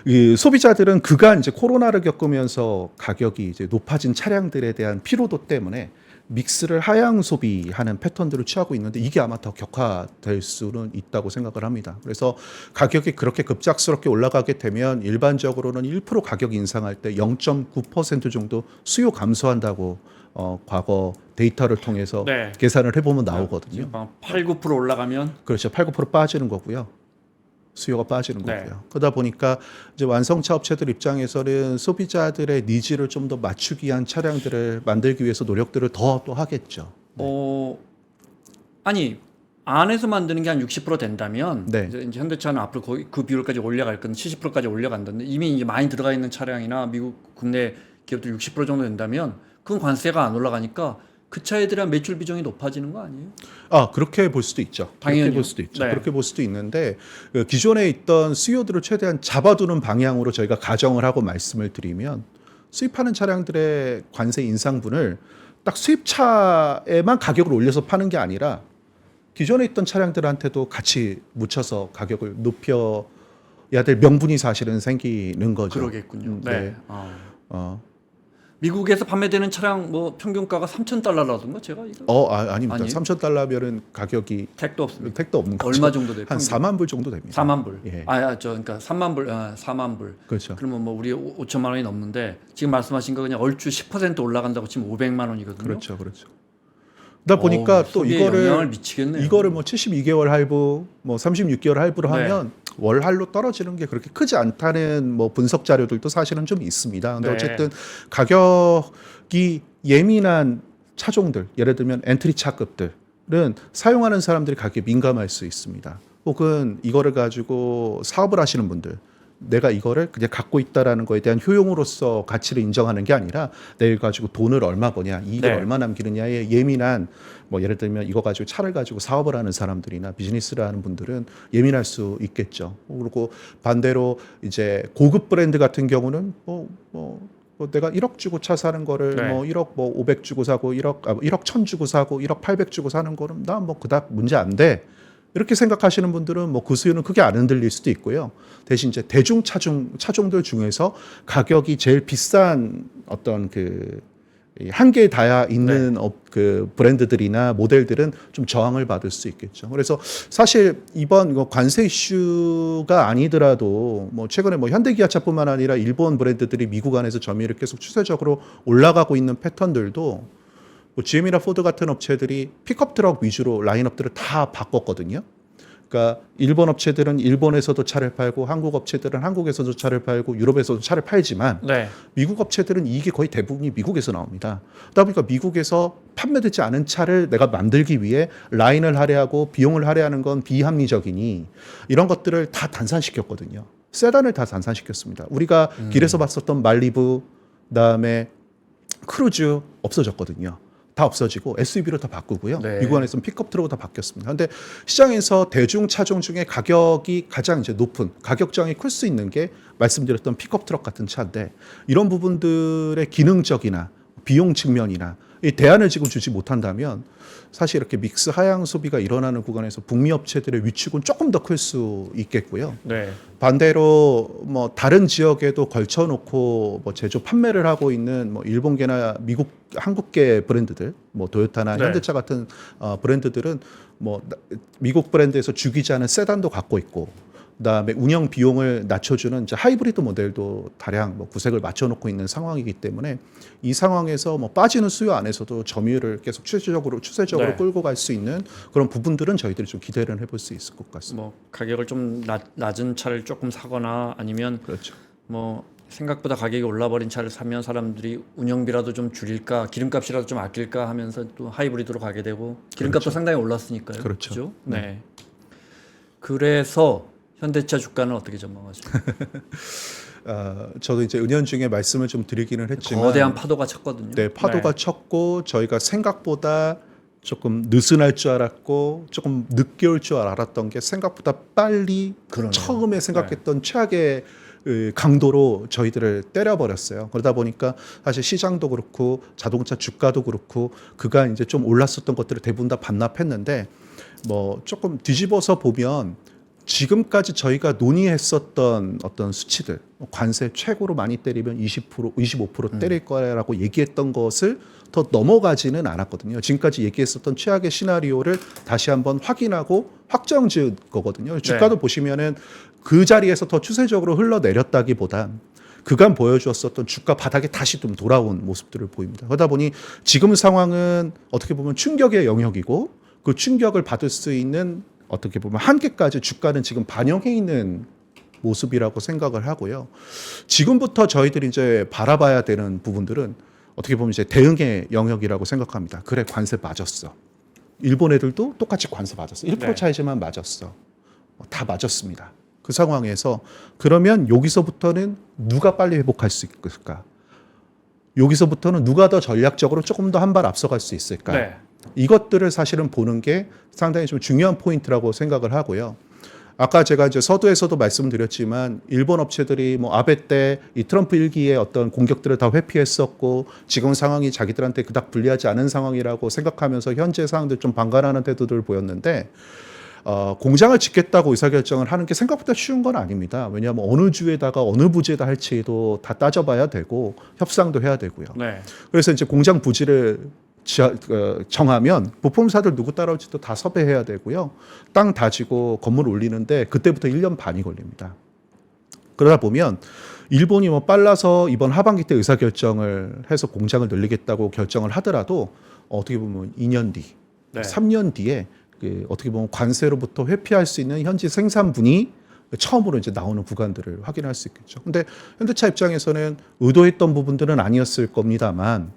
이 소비자들은 그간 이제 코로나를 겪으면서 가격이 이제 높아진 차량들에 대한 피로도 때문에 믹스를 하향 소비하는 패턴들을 취하고 있는데 이게 아마 더 격화될 수는 있다고 생각을 합니다. 그래서 가격이 그렇게 급작스럽게 올라가게 되면 일반적으로는 1% 가격 인상할 때 0.9% 정도 수요 감소한다고 과거 데이터를 통해서 네. 계산을 해보면 나오거든요. 지금 8, 9% 올라가면 그렇죠. 8, 9% 빠지는 거고요. 수요가 빠지는 네. 거고요. 그러다 보니까 이제 완성차 업체들 입장에서는 소비자들의 니즈를 좀 더 맞추기 위한 차량들을 만들기 위해서 노력들을 더 또 하겠죠. 아니 안에서 만드는 게 한 60% 된다면 네. 이제 현대차는 앞으로 거의 그 비율까지 올려갈 건 70%까지 올려간다는데 이미 이제 많이 들어가 있는 차량이나 미국 국내 기업들 60% 정도 된다면 그건 관세가 안 올라가니까 그 차에 대한 매출 비중이 높아지는 거 아니에요? 그렇게 볼 수도 있죠. 당연히요. 그렇게 볼 수도 있죠. 네. 그렇게 볼 수도 있는데 그 기존에 있던 수요들을 최대한 잡아두는 방향으로 저희가 가정을 하고 말씀을 드리면 수입하는 차량들의 관세 인상분을 딱 수입차에만 가격을 올려서 파는 게 아니라 기존에 있던 차량들한테도 같이 묻혀서 가격을 높여야 될 명분이 사실은 생기는 거죠. 그러겠군요. 네. 네. 어, 미국에서 판매되는 차량 뭐 평균가가 $3,000라던가 제가 이거 아닙니다. 아니에요? 3,000달러면은 가격이 택도 없습니다. 택도 없는 거죠. 얼마 정도 돼요? 한 평균? 4만 불 정도 됩니다. 4만 불. 예. 그러니까 3만 불, 4만 불. 그렇죠. 그러면 뭐 우리 5천만 원이 넘는데 지금 말씀하신 거 그냥 얼추 10% 올라간다고 치면 500만 원이거든요. 그렇죠. 그러다 보니까 또 소비에 영향을 미치겠네요. 이거를 뭐 72개월 할부, 뭐 36개월 할부로 네. 하면 월 할로 떨어지는 게 그렇게 크지 않다는 뭐 분석 자료들도 사실은 좀 있습니다. 근데 네. 어쨌든 가격이 예민한 차종들, 예를 들면 엔트리 차급들은 사용하는 사람들이 가격에 민감할 수 있습니다. 혹은 이거를 가지고 사업을 하시는 분들, 내가 이거를 그냥 갖고 있다라는 거에 대한 효용으로서 가치를 인정하는 게 아니라 내일 가지고 돈을 얼마 버냐, 이익을 네. 얼마 남기느냐에 예민한, 뭐 예를 들면 이거 가지고 차를 가지고 사업을 하는 사람들이나 비즈니스를 하는 분들은 예민할 수 있겠죠. 그리고 반대로 이제 고급 브랜드 같은 경우는 뭐 내가 1억 주고 차 사는 거를 네. 뭐 1억 뭐 500 주고 사고 1억 1천 주고 사고 1억 800 주고 사는 거는 난 뭐 그닥 문제 안 돼. 이렇게 생각하시는 분들은 뭐 그 수요는 크게 안 흔들릴 수도 있고요. 대신 이제 대중 차종들 중에서 가격이 제일 비싼 어떤 그 한계에 닿아 있는 그 브랜드들이나 모델들은 좀 저항을 받을 수 있겠죠. 그래서 사실 이번 이거 관세 이슈가 아니더라도 뭐 최근에 뭐 현대기아차뿐만 아니라 일본 브랜드들이 미국 안에서 점유율이 계속 추세적으로 올라가고 있는 패턴들도 뭐 GM이나 포드 같은 업체들이 픽업 트럭 위주로 라인업들을 다 바꿨거든요. 그러니까 일본 업체들은 일본에서도 차를 팔고 한국 업체들은 한국에서도 차를 팔고 유럽에서도 차를 팔지만 네. 미국 업체들은 이익이 거의 대부분이 미국에서 나옵니다. 그러다 보니까 미국에서 판매되지 않은 차를 내가 만들기 위해 라인을 할애하고 비용을 할애하는 건 비합리적이니 이런 것들을 다 단산시켰거든요. 세단을 다 단산시켰습니다. 우리가 길에서 봤었던 말리부, 그다음에 크루즈 없어졌거든요. 다 없어지고 SUV로 다 바꾸고요. 네. 미국 안에서는 픽업 트럭으로 다 바뀌었습니다. 그런데 시장에서 대중 차종 중에 가격이 가장 이제 높은 가격정이 클 수 있는 게 말씀드렸던 픽업 트럭 같은 차인데 이런 부분들의 기능적이나 비용 측면이나 이 대안을 지금 주지 못한다면 사실 이렇게 믹스 하향 소비가 일어나는 구간에서 북미 업체들의 위축은 조금 더 클 수 있겠고요. 네. 반대로 뭐 다른 지역에도 걸쳐놓고 뭐 제조 판매를 하고 있는 뭐 일본계나 미국 한국계 브랜드들, 뭐 도요타나 네. 현대차 같은 브랜드들은 뭐 미국 브랜드에서 죽이지 않은 세단도 갖고 있고, 그다음에 운영 비용을 낮춰주는 이제 하이브리드 모델도 다량 뭐 구색을 맞춰놓고 있는 상황이기 때문에 이 상황에서 뭐 빠지는 수요 안에서도 점유율을 계속 추세적으로 네. 끌고 갈 수 있는 그런 부분들은 저희들이 좀 기대를 해볼 수 있을 것 같습니다. 뭐 가격을 좀 낮은 차를 조금 사거나 아니면 그렇죠. 뭐 생각보다 가격이 올라버린 차를 사면 사람들이 운영비라도 좀 줄일까, 기름값이라도 좀 아낄까 하면서 또 하이브리드로 가게 되고, 기름값도 그렇죠. 상당히 올랐으니까요. 그렇죠. 그죠? 네. 그래서 현대차 주가는 어떻게 전망하십니까? 저도 이제 은연중에 말씀을 좀 드리기는 했지만 거대한 파도가 쳤거든요. 네, 파도가 쳤고 저희가 생각보다 조금 느슨할 줄 알았고 조금 늦게 올 줄 알았던 게 생각보다 빨리 그러네요. 처음에 생각했던 최악의 강도로 저희들을 때려버렸어요. 그러다 보니까 사실 시장도 그렇고 자동차 주가도 그렇고 그간 이제 좀 올랐었던 것들을 대부분 다 반납했는데 뭐 조금 뒤집어서 보면 지금까지 저희가 논의했었던 어떤 수치들, 관세 최고로 많이 때리면 20%, 25% 때릴 거라고 얘기했던 것을 더 넘어가지는 않았거든요. 지금까지 얘기했었던 최악의 시나리오를 다시 한번 확인하고 확정 지은 거거든요. 주가도 보시면은 그 자리에서 더 추세적으로 흘러내렸다기보단 그간 보여주었었던 주가 바닥에 다시 좀 돌아온 모습들을 보입니다. 그러다 보니 지금 상황은 어떻게 보면 충격의 영역이고 그 충격을 받을 수 있는 어떻게 보면 한계까지 주가는 지금 반영해 있는 모습이라고 생각을 하고요. 지금부터 저희들이 이제 바라봐야 되는 부분들은 어떻게 보면 이제 대응의 영역이라고 생각합니다. 그래, 관세 맞았어. 일본 애들도 똑같이 관세 맞았어. 1% 차이지만 맞았어. 다 맞았습니다. 그 상황에서 그러면 여기서부터는 누가 빨리 회복할 수 있을까? 여기서부터는 누가 더 전략적으로 조금 더 한 발 앞서갈 수 있을까? 네. 이것들을 사실은 보는 게 상당히 좀 중요한 포인트라고 생각을 하고요. 아까 제가 이제 서두에서도 말씀드렸지만 일본 업체들이 뭐 아베 때 이 트럼프 일기의 어떤 공격들을 다 회피했었고 지금 상황이 자기들한테 그닥 불리하지 않은 상황이라고 생각하면서 현재 상황들 좀 방관하는 태도들을 보였는데 공장을 짓겠다고 의사결정을 하는 게 생각보다 쉬운 건 아닙니다. 왜냐하면 어느 주에다가 어느 부지에다 할지도 다 따져봐야 되고 협상도 해야 되고요. 네. 그래서 이제 공장 부지를 정하면 부품사들 누구 따라올지도 다 섭외해야 되고요. 땅 다지고 건물 올리는데 그때부터 1년 반이 걸립니다. 그러다 보면 일본이 뭐 빨라서 이번 하반기 때 의사결정을 해서 공장을 늘리겠다고 결정을 하더라도 어떻게 보면 2년 뒤, 3년 뒤에 어떻게 보면 관세로부터 회피할 수 있는 현지 생산분이 처음으로 이제 나오는 구간들을 확인할 수 있겠죠. 근데 현대차 입장에서는 의도했던 부분들은 아니었을 겁니다만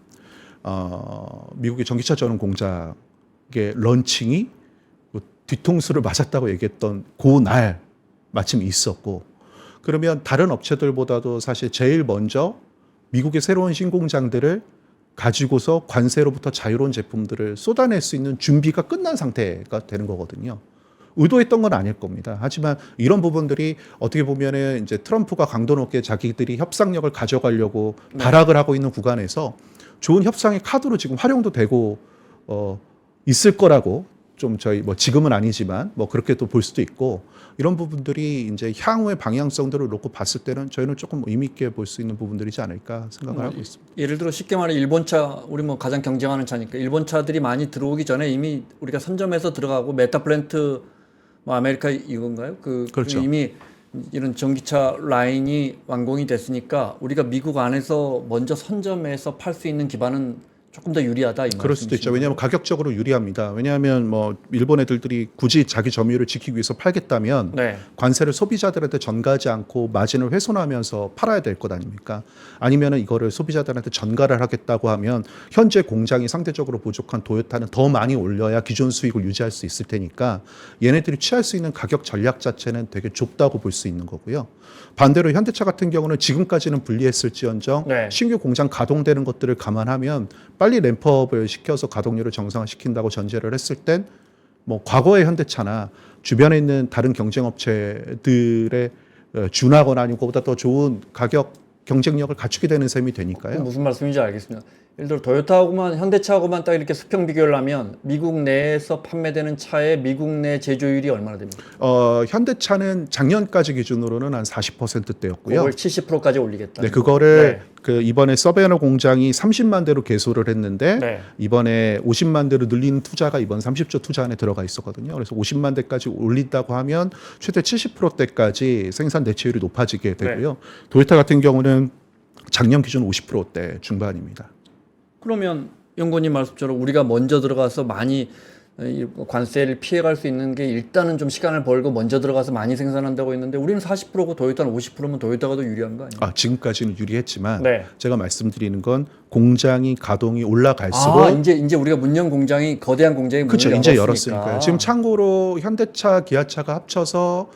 미국의 전기차 전용 공장의 런칭이 뒤통수를 맞았다고 얘기했던 그날 마침 있었고, 그러면 다른 업체들보다도 사실 제일 먼저 미국의 새로운 신공장들을 가지고서 관세로부터 자유로운 제품들을 쏟아낼 수 있는 준비가 끝난 상태가 되는 거거든요. 의도했던 건 아닐 겁니다. 하지만 이런 부분들이 어떻게 보면은 이제 트럼프가 강도 높게 자기들이 협상력을 가져가려고 발악을 하고 있는 구간에서 좋은 협상의 카드로 지금 활용도 되고 있을 거라고 좀 저희 뭐 지금은 아니지만 뭐 그렇게 또 볼 수도 있고, 이런 부분들이 이제 향후의 방향성들을 놓고 봤을 때는 저희는 조금 의미 있게 볼 수 있는 부분들이지 않을까 생각을 하고 있습니다. 예를 들어 쉽게 말해 일본 차, 우리 뭐 가장 경쟁하는 차니까 일본 차들이 많이 들어오기 전에 이미 우리가 선점해서 들어가고 메타플랜트 뭐 아메리카 이건가요? 그렇죠. 이미 이런 전기차 라인이 완공이 됐으니까 우리가 미국 안에서 먼저 선점해서 팔 수 있는 기반은 조금 더 유리하다 이 말씀이시죠? 그럴 수도 있죠. 왜냐하면 가격적으로 유리합니다. 왜냐하면 뭐 일본 애들이 굳이 자기 점유율을 지키기 위해서 팔겠다면 관세를 소비자들한테 전가하지 않고 마진을 훼손하면서 팔아야 될 것 아닙니까? 아니면은 이거를 소비자들한테 전가를 하겠다고 하면 현재 공장이 상대적으로 부족한 도요타는 더 많이 올려야 기존 수익을 유지할 수 있을 테니까 얘네들이 취할 수 있는 가격 전략 자체는 되게 좁다고 볼 수 있는 거고요. 반대로 현대차 같은 경우는 지금까지는 불리했을지언정 신규 공장 가동되는 것들을 감안하면 빨리 램프업을 시켜서 가동률을 정상화시킨다고 전제를 했을 땐 뭐 과거의 현대차나 주변에 있는 다른 경쟁 업체들의 준하거나 아니면 그보다 더 좋은 가격 경쟁력을 갖추게 되는 셈이 되니까요. 무슨 말씀인지 알겠습니다. 예를 들어 도요타하고만 현대차하고만 딱 이렇게 수평 비교를 하면 미국 내에서 판매되는 차의 미국 내 제조율이 얼마나 됩니까? 현대차는 작년까지 기준으로는 한 40%대였고요. 그걸 70%까지 올리겠다. 네, 그거를 그 이번에 서베너 공장이 30만 대로 개소를 했는데 네. 이번에 50만 대로 늘리는 투자가 이번 30조 투자 안에 들어가 있었거든요. 그래서 50만 대까지 올린다고 하면 최대 70%대까지 생산 대체율이 높아지게 되고요. 도요타 같은 경우는 작년 기준 50%대 중반입니다. 그러면 연구원님 말씀처럼 우리가 먼저 들어가서 많이 이 관세를 피해갈 수 있는 게 일단은 좀 시간을 벌고 먼저 들어가서 많이 생산한다고 했는데 우리는 40%고 도요타는 50%면 도요타가 더 유리한 거 아니에요? 지금까지는 유리했지만 네. 제가 말씀드리는 건 공장이 가동이 올라갈수록 이제 우리가 문영 공장이 거대한 공장이 문을 그렇죠. 열었으니까. 이제 열었으니까요. 지금 참고로 현대차, 기아차가 합쳐서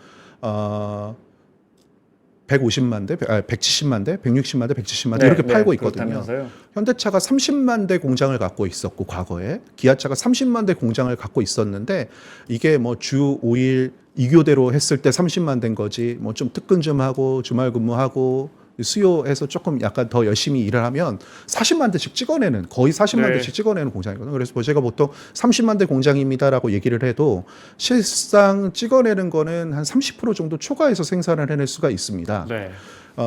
150만 대, 170만 대, 160만 대, 170만 대 이렇게 팔고 있거든요. 그렇다면서요. 현대차가 30만 대 공장을 갖고 있었고 과거에 기아차가 30만 대 공장을 갖고 있었는데 이게 뭐 주 5일 2교대로 했을 때 30만 된 거지 뭐 좀 특근 좀 하고 주말 근무하고 수요에서 조금 약간 더 열심히 일을 하면 40만 대씩 찍어내는 거의 40만 대씩 찍어내는 공장이거든요. 그래서 뭐 제가 보통 30만 대 공장입니다라고 얘기를 해도 실상 찍어내는 거는 한 30% 정도 초과해서 생산을 해낼 수가 있습니다. 네.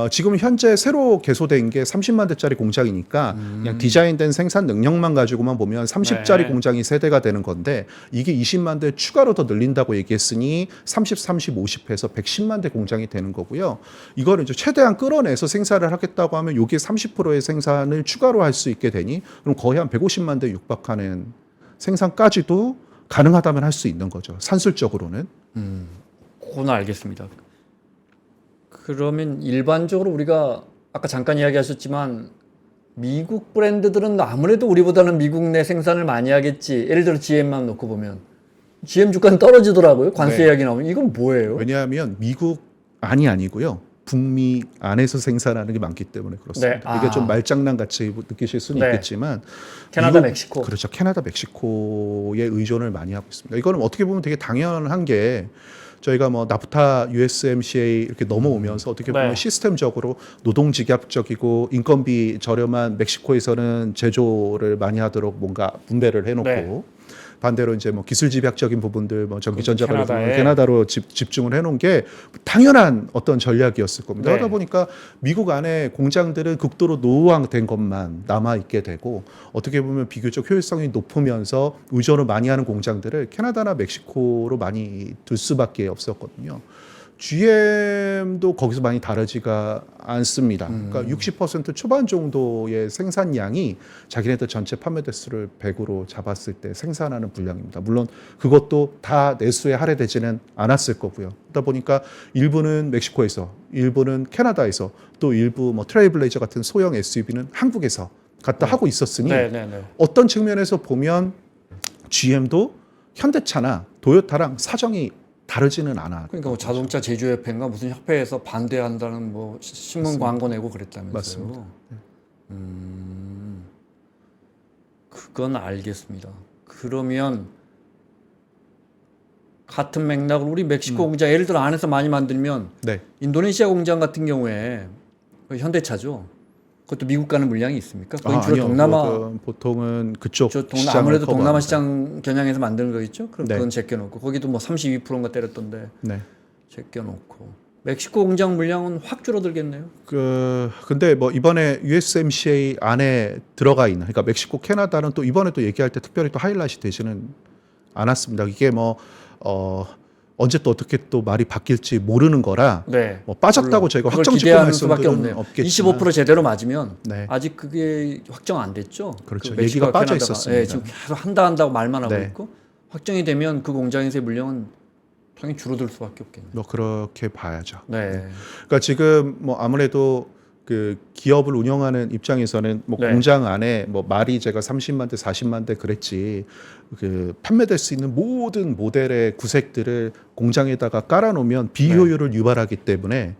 지금 현재 새로 개소된 게 30만 대짜리 공장이니까 그냥 디자인된 생산 능력만 가지고만 보면 30짜리 공장이 세대가 되는 건데 이게 20만 대 추가로 더 늘린다고 얘기했으니 30, 30, 50해서 110만 대 공장이 되는 거고요. 이거를 이제 최대한 끌어내서 생산을 하겠다고 하면 요게 30%의 생산을 추가로 할 수 있게 되니 그럼 거의 한 150만 대 육박하는 생산까지도 가능하다면 할 수 있는 거죠. 산술적으로는. 그건 알겠습니다. 그러면 일반적으로 우리가 아까 잠깐 이야기하셨지만 미국 브랜드들은 아무래도 우리보다는 미국 내 생산을 많이 하겠지. 예를 들어 GM만 놓고 보면 GM 주가는 떨어지더라고요. 관세 이야기 나오면 이건 뭐예요? 왜냐하면 미국 안이 아니고요. 북미 안에서 생산하는 게 많기 때문에 그렇습니다. 이게 좀 말장난 같이 느끼실 수는 있겠지만 캐나다, 멕시코. 그렇죠. 캐나다, 멕시코에 의존을 많이 하고 있습니다. 이거는 어떻게 보면 되게 당연한 게 저희가 뭐 나프타, USMCA 이렇게 넘어오면서 어떻게 보면 시스템적으로 노동직약적이고 인건비 저렴한 멕시코에서는 제조를 많이 하도록 뭔가 분배를 해놓고 반대로 이제 뭐 기술 집약적인 부분들, 뭐 전기전자가 캐나다로 집중을 해놓은 게 당연한 어떤 전략이었을 겁니다. 그러다 보니까 미국 안에 공장들은 극도로 노후화된 것만 남아 있게 되고 어떻게 보면 비교적 효율성이 높으면서 의존을 많이 하는 공장들을 캐나다나 멕시코로 많이 둘 수밖에 없었거든요. GM도 거기서 많이 다르지가 않습니다. 그러니까 60% 초반 정도의 생산량이 자기네들 전체 판매 대수를 100으로 잡았을 때 생산하는 분량입니다. 물론 그것도 다 내수에 할애되지는 않았을 거고요. 그러다 보니까 일부는 멕시코에서, 일부는 캐나다에서, 또 일부 뭐 트레일블레이저 같은 소형 SUV는 한국에서 갖다 하고 있었으니 어떤 측면에서 보면 GM도 현대차나 도요타랑 사정이 다르지는 않아. 그러니까 뭐 자동차 제조협회인가 무슨 협회에서 반대한다는 뭐 신문 광고 내고 그랬다면서요. 맞습니다. 그건 알겠습니다. 그러면 같은 맥락으로 우리 멕시코 공장 예를 들어 안에서 많이 만들면 인도네시아 공장 같은 경우에 현대차죠. 그것도 미국 가는 물량이 있습니까? 거기 주로 아니요. 동남아 보통은 그쪽 아무래도 동남아 시장 겨냥해서 만드는 거 있죠. 그럼 그건 제껴놓고 거기도 뭐 32%인가 때렸던데 제껴놓고 멕시코 공장 물량은 확 줄어들겠네요. 근데 뭐 이번에 USMCA 안에 들어가 있는 그러니까 멕시코, 캐나다는 또 이번에 또 얘기할 때 특별히 또 하이라이트 되지는 않았습니다. 이게 뭐 언제 또 어떻게 또 말이 바뀔지 모르는 거라 뭐 빠졌다고 저희가 확정 짓고 말씀드리는 없겠지만 25% 제대로 맞으면 아직 그게 확정 안 됐죠. 그렇죠. 얘기가 빠져 있었습니다. 지금 계속 한다고 말만 하고 있고 확정이 되면 그 공장에서의 물량은 당연히 줄어들 수밖에 없겠네요. 뭐 그렇게 봐야죠. 그러니까 지금 뭐 아무래도 그 기업을 운영하는 입장에서는 뭐 공장 안에 뭐 말이 제가 30만 대, 40만 대 그랬지 그 판매될 수 있는 모든 모델의 구색들을 공장에다가 깔아놓으면 비효율을 유발하기 때문에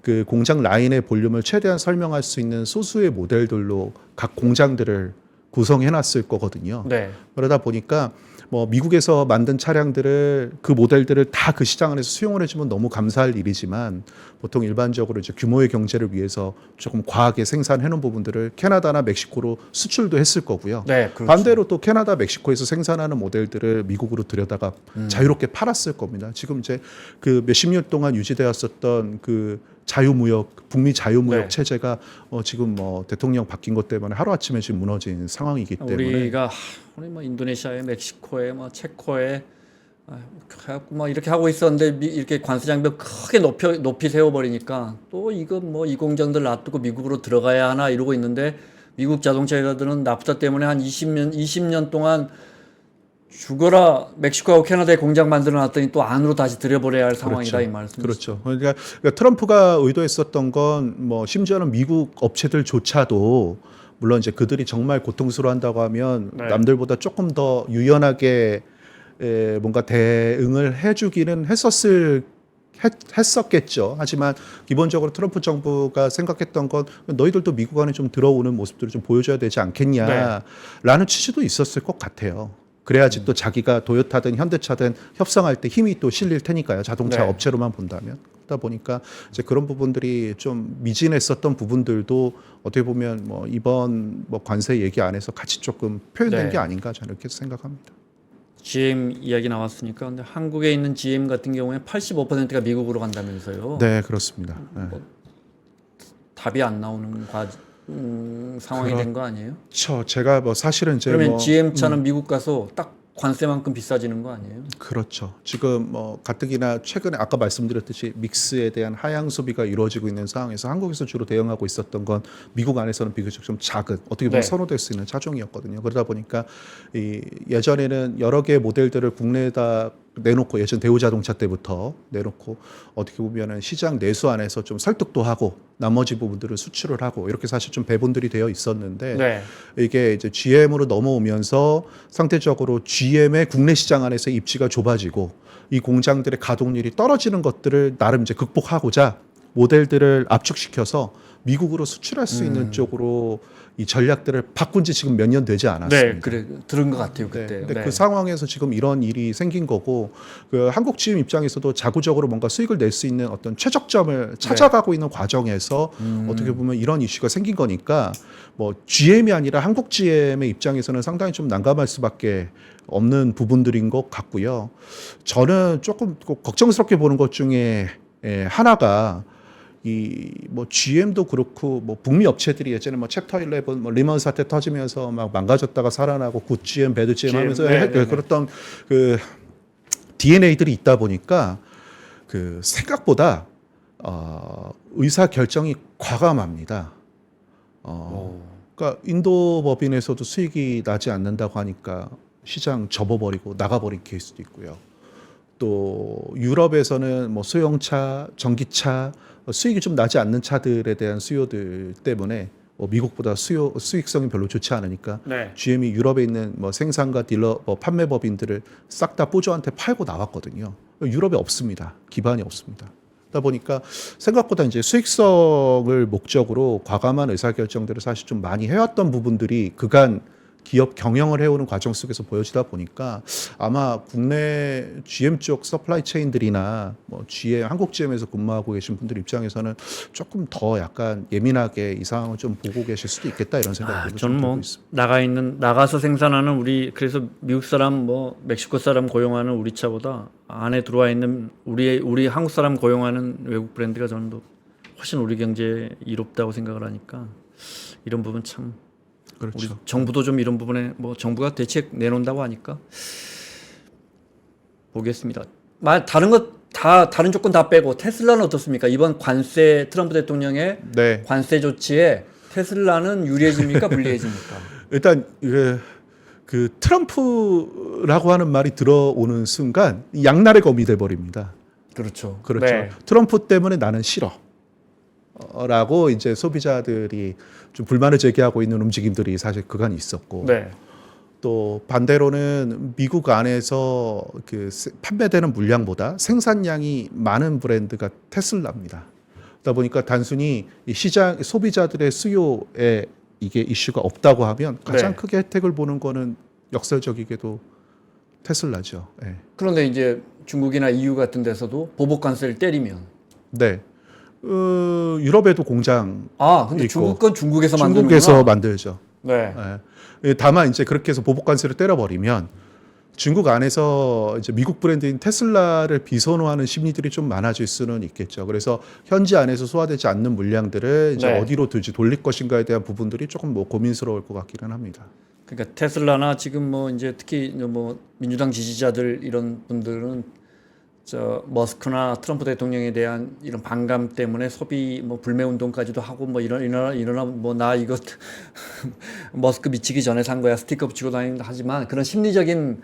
그 공장 라인의 볼륨을 최대한 설명할 수 있는 소수의 모델들로 각 공장들을 구성해놨을 거거든요. 네. 그러다 보니까 뭐 미국에서 만든 차량들을 그 모델들을 다 그 시장 안에서 수용을 해주면 너무 감사할 일이지만 보통 일반적으로 이제 규모의 경제를 위해서 조금 과하게 생산해놓은 부분들을 캐나다나 멕시코로 수출도 했을 거고요. 네, 그렇죠. 반대로 또 캐나다, 멕시코에서 생산하는 모델들을 미국으로 들여다가 자유롭게 팔았을 겁니다. 지금 이제 그 몇십 년 동안 유지되었었던 그 자유무역, 북미 자유무역 네. 체제가 지금 뭐 대통령 바뀐 것 때문에 하루아침에 지금 무너진 상황이기 때문에 우리가 우리 뭐 인도네시아에, 멕시코에, 뭐 체코에 해갖고 막 이렇게 하고 있었는데 이렇게 관세 장벽 크게 높이 세워버리니까 또 이거 뭐 이 공장들 놔두고 미국으로 들어가야 하나 이러고 있는데 미국 자동차 회사들은 납부자 때문에 한 20년 동안 죽어라 멕시코하고 캐나다에 공장 만들어 놨더니 또 안으로 다시 들여버려야 할 상황이다 이 말씀이시죠. 그렇죠. 그러니까 트럼프가 의도했었던 건 뭐 심지어는 미국 업체들조차도 물론 이제 그들이 정말 고통스러워한다고 하면 네. 남들보다 조금 더 유연하게 뭔가 대응을 해주기는 했었겠죠. 하지만 기본적으로 트럼프 정부가 생각했던 건 너희들도 미국 안에 좀 들어오는 모습들을 좀 보여줘야 되지 않겠냐라는 취지도 있었을 것 같아요. 그래야지 또 자기가 도요타든 현대차든 협상할 때 힘이 또 실릴 테니까요. 자동차 네. 업체로만 본다면. 그러다 보니까 이제 그런 부분들이 좀 미진했었던 부분들도 어떻게 보면 뭐 이번 뭐 관세 얘기 안에서 같이 조금 표현된 네. 게 아닌가 저는 이렇게 생각합니다. GM 이야기 나왔으니까 근데 한국에 있는 GM 같은 경우에 85%가 미국으로 간다면서요. 네, 그렇습니다. 네. 답이 안 나오는 상황이 된 거 아니에요? 제가 뭐 사실은 이제 그러면 뭐 GM 차는 미국 가서 딱 관세만큼 비싸지는 거 아니에요? 그렇죠. 지금 뭐 가뜩이나 최근에 아까 말씀드렸듯이 믹스에 대한 하향 소비가 이루어지고 있는 상황에서 한국에서 주로 대응하고 있었던 건 미국 안에서는 비교적 좀 작은 어떻게 보면 네. 선호될 수 있는 차종이었거든요. 그러다 보니까 예전에는 여러 개의 모델들을 국내에다 내놓고 예전 대우자동차 때부터 내놓고 어떻게 보면은 시장 내수 안에서 좀 설득도 하고 나머지 부분들을 수출을 하고 이렇게 사실 좀 배분들이 되어 있었는데 네. 이게 이제 GM으로 넘어오면서 상대적으로 GM의 국내 시장 안에서 입지가 좁아지고 이 공장들의 가동률이 떨어지는 것들을 나름 이제 극복하고자 모델들을 압축시켜서 미국으로 수출할 수 있는 쪽으로 이 전략들을 바꾼 지 지금 몇 년 되지 않았습니다. 네, 그래 들은 것 같아요 네, 그때. 근데 네. 그 상황에서 지금 이런 일이 생긴 거고 그 한국 GM 입장에서도 자구적으로 뭔가 수익을 낼 수 있는 어떤 최적점을 찾아가고 있는 과정에서 어떻게 보면 이런 이슈가 생긴 거니까 뭐 GM이 아니라 한국 GM의 입장에서는 상당히 좀 난감할 수밖에 없는 부분들인 것 같고요. 저는 조금 걱정스럽게 보는 것 중에 하나가 이 뭐 GM도 그렇고 뭐 북미 업체들이 예전에 뭐 챕터 11 뭐 리먼 사태 터지면서 막 망가졌다가 살아나고 굿 GM, 배드 GM 하면서 그랬던 그 DNA들이 있다 보니까 그 생각보다 의사 결정이 과감합니다. 그러니까 인도 법인에서도 수익이 나지 않는다고 하니까 시장 접어버리고 나가버린 케이스도 있고요. 또 유럽에서는 뭐 소형차, 전기차 수익이 좀 나지 않는 차들에 대한 수요들 때문에 미국보다 수익성이 별로 좋지 않으니까 네. GM이 유럽에 있는 뭐 생산과 딜러, 판매 법인들을 싹 다 뽀조한테 팔고 나왔거든요. 유럽에 없습니다. 기반이 없습니다. 그러다 보니까 생각보다 이제 수익성을 목적으로 과감한 의사결정들을 사실 좀 많이 해왔던 부분들이 그간 기업 경영을 해오는 과정 속에서 보여지다 보니까 아마 국내 GM 쪽 서플라이 체인들이나 뭐 GM, 한국 GM에서 근무하고 계신 분들 입장에서는 조금 더 약간 예민하게 이 상황을 좀 보고 계실 수도 있겠다 이런 생각도 좀 저는 들고 뭐 있습니다. 나가서 생산하는 우리 그래서 미국 사람 뭐 멕시코 사람 고용하는 우리 차보다 안에 들어와 있는 우리 한국 사람 고용하는 외국 브랜드가 저는 더 훨씬 우리 경제에 이롭다고 생각을 하니까 이런 부분 참 우리 그렇죠. 정부도 좀 이런 부분에 뭐 정부가 대책 내놓는다고 하니까 보겠습니다. 다른 조건 다 빼고 테슬라는 어떻습니까? 이번 관세 트럼프 대통령의 네. 관세 조치에 테슬라는 유리해집니까? 불리해집니까? 일단 그 트럼프라고 하는 말이 들어오는 순간 양날의 검이 돼 버립니다. 그렇죠. 그렇죠. 네. 트럼프 때문에 나는 싫어. 라고 이제 소비자들이 좀 불만을 제기하고 있는 움직임들이 사실 그간 있었고 네. 또 반대로는 미국 안에서 그 판매되는 물량보다 생산량이 많은 브랜드가 테슬라입니다. 그러다 보니까 단순히 이 시장 소비자들의 수요에 이게 이슈가 없다고 하면 가장 네. 크게 혜택을 보는 거는 역설적이게도 테슬라죠. 예. 그런데 이제 중국이나 EU 같은 데서도 보복 관세를 때리면 네. 유럽에도 공장 근데 있고 중국 건 중국에서 중국에서 만드는구나. 만들죠. 네. 예. 다만 이제 그렇게 해서 보복 관세를 때려버리면 중국 안에서 이제 미국 브랜드인 테슬라를 비선호하는 심리들이 좀 많아질 수는 있겠죠. 그래서 현지 안에서 소화되지 않는 물량들을 이제 네. 어디로 들지 돌릴 것인가에 대한 부분들이 조금 뭐 고민스러울 것 같기는 합니다. 그러니까 테슬라나 지금 뭐 이제 특히 뭐 민주당 지지자들 이런 분들은 저 머스크나 트럼프 대통령에 대한 이런 반감 때문에 소비 뭐 불매 운동까지도 하고 뭐 이러나 뭐 나 이거 머스크 미치기 전에 산 거야 스티커 붙이고 다닌다 하지만 그런 심리적인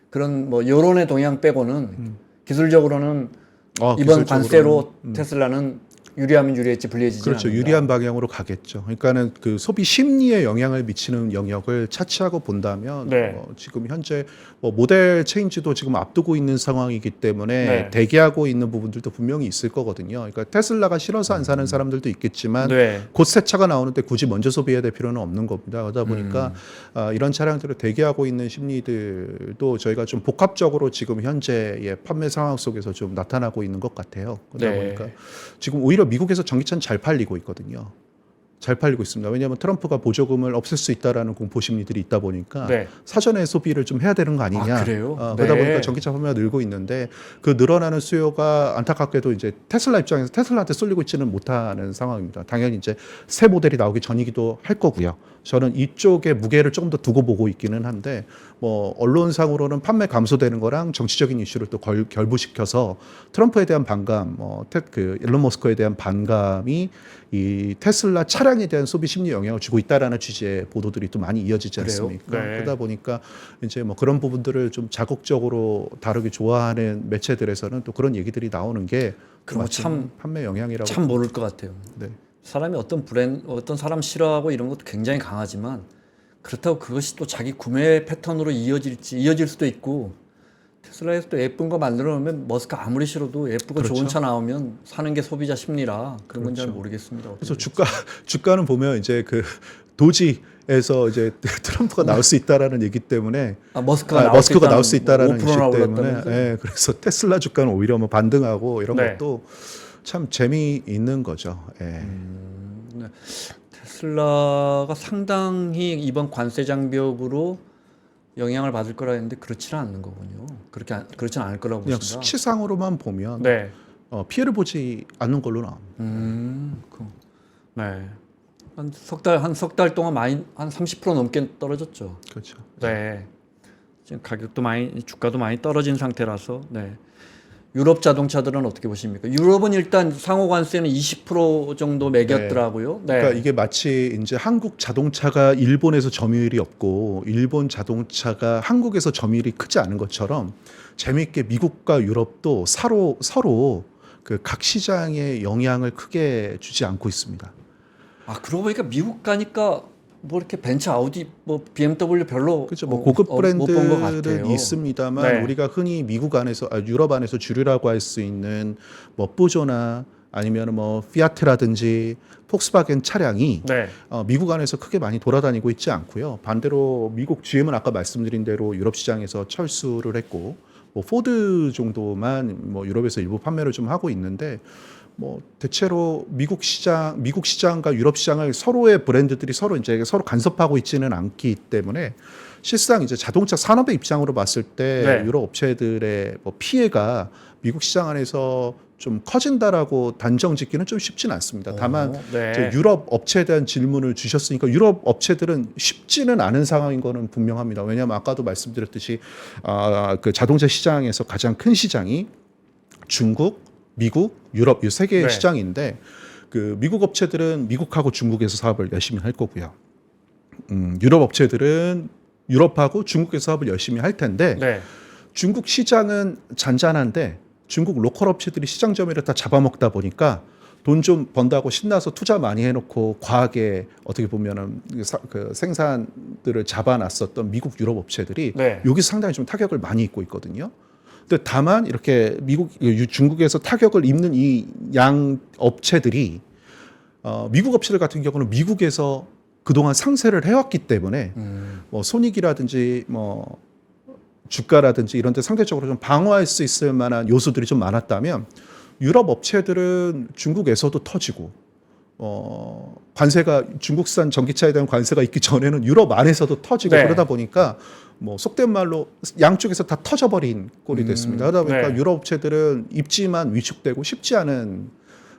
그런 뭐 여론의 동향 빼고는 기술적으로는 이번 기술적으로는, 관세로 테슬라는 유리하면 유리했지 불리해지지 그렇죠. 않는다. 유리한 방향으로 가겠죠. 그러니까는 그 소비 심리에 영향을 미치는 영역을 차치하고 본다면 네. 지금 현재 뭐 모델 체인지도 지금 앞두고 있는 상황이기 때문에 네. 대기하고 있는 부분들도 분명히 있을 거거든요. 그러니까 테슬라가 싫어서 안 사는 사람들도 있겠지만 네. 곧 새 차가 나오는데 굳이 먼저 소비해야 될 필요는 없는 겁니다. 그러다 보니까 이런 차량들을 대기하고 있는 심리들도 저희가 좀 복합적으로 지금 현재의 판매 상황 속에서 좀 나타나고 있는 것 같아요. 그러다 네. 보니까 지금 오히려 미국에서 전기차는 잘 팔리고 있거든요. 잘 팔리고 있습니다. 왜냐하면 트럼프가 보조금을 없앨 수 있다라는 공포 심리들이 있다 보니까 네. 사전에 소비를 좀 해야 되는 거 아니냐. 그래요? 그러다 네. 보니까 전기차 판매가 늘고 있는데 그 늘어나는 수요가 안타깝게도 이제 테슬라 입장에서 테슬라한테 쏠리고 있지는 못하는 상황입니다. 당연히 이제 새 모델이 나오기 전이기도 할 거고요. 저는 이쪽에 무게를 조금 더 두고 보고 있기는 한데 뭐 언론상으로는 판매 감소되는 거랑 정치적인 이슈를 또 결부시켜서 트럼프에 대한 반감, 그 일론 머스크에 대한 반감이 이 테슬라 차량에 대한 소비 심리 영향을 주고 있다라는 취지의 보도들이 또 많이 이어지지 그래요? 않습니까? 네. 그러다 보니까 이제 뭐 그런 부분들을 좀 자극적으로 다루기 좋아하는 매체들에서는 또 그런 얘기들이 나오는 게 그럼 참 판매 영향이라고 참 모를 것 같아요. 네. 사람이 어떤 사람 싫어하고 이런 것도 굉장히 강하지만 그렇다고 그것이 또 자기 구매 패턴으로 이어질 수도 있고 테슬라에서 또 예쁜 거 만들어 놓으면 머스크 아무리 싫어도 예쁘고 그렇죠. 좋은 차 나오면 사는 게 소비자 심리라 그런 건 잘 그렇죠. 모르겠습니다. 그래서 주가는 보면 이제 그 도지에서 이제 트럼프가 나올 수 있다라는 얘기 때문에 머스크가 나올 수 있다라는 이슈 때문에 그래서 테슬라 주가는 오히려 뭐 반등하고 이런 네. 것도 참 재미있는 거죠. 예. 네. 테슬라가 상당히 이번 관세 장벽으로 영향을 받을 거라 했는데 그렇지는 않는 거군요. 그렇지는 않을 거라고 그냥 보신다. 수치상으로만 보면 네. 피해를 보지 않는 걸로 나옵니다. 네. 한 석 달 동안 한 30% 넘게 떨어졌죠. 그렇죠. 네. 지금 주가도 많이 떨어진 상태라서, 네. 유럽 자동차들은 어떻게 보십니까? 유럽은 일단 상호 관세는 20% 정도 매겼더라고요. 네. 그러니까 이게 마치 이제 한국 자동차가 일본에서 점유율이 없고 일본 자동차가 한국에서 점유율이 크지 않은 것처럼 재미있게 미국과 유럽도 서로 그 각 시장에 영향을 크게 주지 않고 있습니다. 그러고 보니까 미국 가니까 뭐 이렇게 벤츠, 아우디, 뭐 BMW 별로 그렇죠. 뭐 고급 못 본 것 브랜드는 같아요. 있습니다만 네. 우리가 흔히 미국 안에서 유럽 안에서 주류라고 할 수 있는 뭐 뽀조나 아니면 뭐 피아트라든지 폭스바겐 차량이 네. 미국 안에서 크게 많이 돌아다니고 있지 않고요. 반대로 미국 GM은 아까 말씀드린 대로 유럽 시장에서 철수를 했고 뭐 포드 정도만 뭐 유럽에서 일부 판매를 좀 하고 있는데 뭐 대체로 미국 시장과 유럽 시장을 서로의 브랜드들이 서로 간섭하고 있지는 않기 때문에 실상 이제 자동차 산업의 입장으로 봤을 때 네. 유럽 업체들의 뭐 피해가 미국 시장 안에서 좀 커진다라고 단정 짓기는 좀 쉽지는 않습니다. 다만 네. 이제 유럽 업체에 대한 질문을 주셨으니까 유럽 업체들은 쉽지는 않은 상황인 거는 분명합니다. 왜냐하면 아까도 말씀드렸듯이 그 자동차 시장에서 가장 큰 시장이 중국, 미국, 유럽 이 세 개의 네. 시장인데 그 미국 업체들은 미국하고 중국에서 사업을 열심히 할 거고요. 유럽 업체들은 유럽하고 중국에서 사업을 열심히 할 텐데 네. 중국 시장은 잔잔한데 중국 로컬 업체들이 시장 점유율을 다 잡아먹다 보니까 돈 좀 번다고 신나서 투자 많이 해놓고 과하게 어떻게 보면은 그 생산들을 잡아놨었던 미국 유럽 업체들이 네. 여기서 상당히 좀 타격을 많이 입고 있거든요. 근데 다만 이렇게 중국에서 타격을 입는 이 양 업체들이 미국 업체들 같은 경우는 미국에서 그동안 상세를 해왔기 때문에 뭐 손익이라든지 뭐 주가라든지 이런 데 상대적으로 좀 방어할 수 있을 만한 요소들이 좀 많았다면 유럽 업체들은 중국에서도 터지고 관세가 중국산 전기차에 대한 관세가 있기 전에는 유럽 안에서도 터지고 네. 그러다 보니까 뭐 속된 말로 양쪽에서 다 터져버린 꼴이 됐습니다. 그러다 보니까 네. 유럽 업체들은 입지만 위축되고 쉽지 않은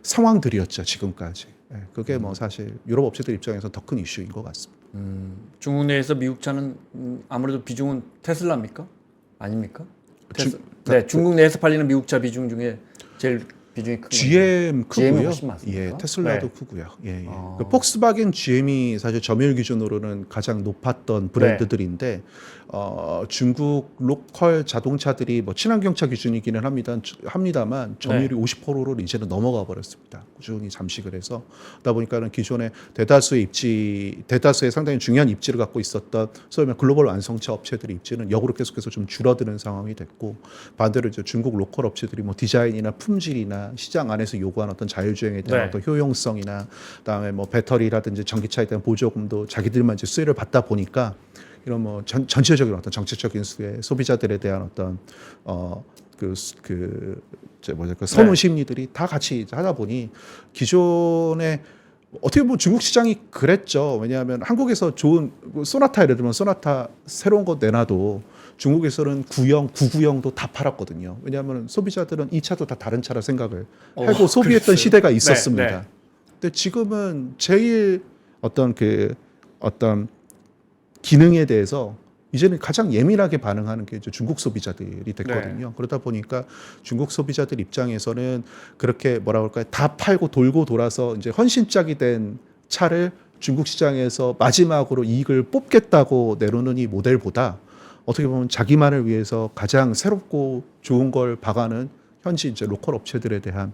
상황들이었죠 지금까지. 그게 뭐 사실 유럽 업체들 입장에서 더 큰 이슈인 것 같습니다. 중국 내에서 미국 차는 아무래도 비중은 테슬라입니까? 아닙니까? 네, 중국 내에서 팔리는 미국 차 비중 중에 제일 비중이 큰 GM GM 이 크고요. 훨씬 많습니까? 예, 테슬라도 네. 크고요. 예, 예. 아. 그 폭스바겐 GM이 사실 점유율 기준으로는 가장 높았던 브랜드들인데 중국 로컬 자동차들이 뭐 친환경차 기준이기는 합니다만 점유율이 50%를 이제는 넘어가 버렸습니다. 꾸준히 잠식을 해서 그러다 보니까는 기존에 대다수의 상당히 중요한 입지를 갖고 있었던 소위 말해 글로벌 완성차 업체들의 입지는 역으로 계속해서 좀 줄어드는 상황이 됐고 반대로 이제 중국 로컬 업체들이 뭐 디자인이나 품질이나 시장 안에서 요구하는 어떤 자율주행에 대한 네. 어떤 효용성이나 그다음에 뭐 배터리라든지 전기차에 대한 보조금도 자기들만 이제 수혜를 받다 보니까 이런 뭐 전체적인 어떤 정책적인 수혜 소비자들에 대한 어떤 선호 네. 심리들이 다 같이 이제 하다 보니 기존에 어떻게 보면 중국 시장이 그랬죠. 왜냐하면 한국에서 좋은 소나타 예를 들면 소나타 새로운 거 내놔도 중국에서는 9구형도 다 팔았거든요. 왜냐하면 소비자들은 이 차도 다 다른 차라 생각을 하고 소비했던 그랬어요. 시대가 네, 있었습니다. 네. 근데 지금은 제일 어떤 기능에 대해서 이제는 가장 예민하게 반응하는 게 이제 중국 소비자들이 됐거든요. 그러다 보니까 중국 소비자들 입장에서는 그렇게 뭐라 그럴까요? 다 팔고 돌고 돌아서 이제 헌신짝이 된 차를 중국 시장에서 마지막으로 이익을 뽑겠다고 내놓는 이 모델보다 어떻게 보면 자기만을 위해서 가장 새롭고 좋은 걸 박아는 현지 이제 로컬 업체들에 대한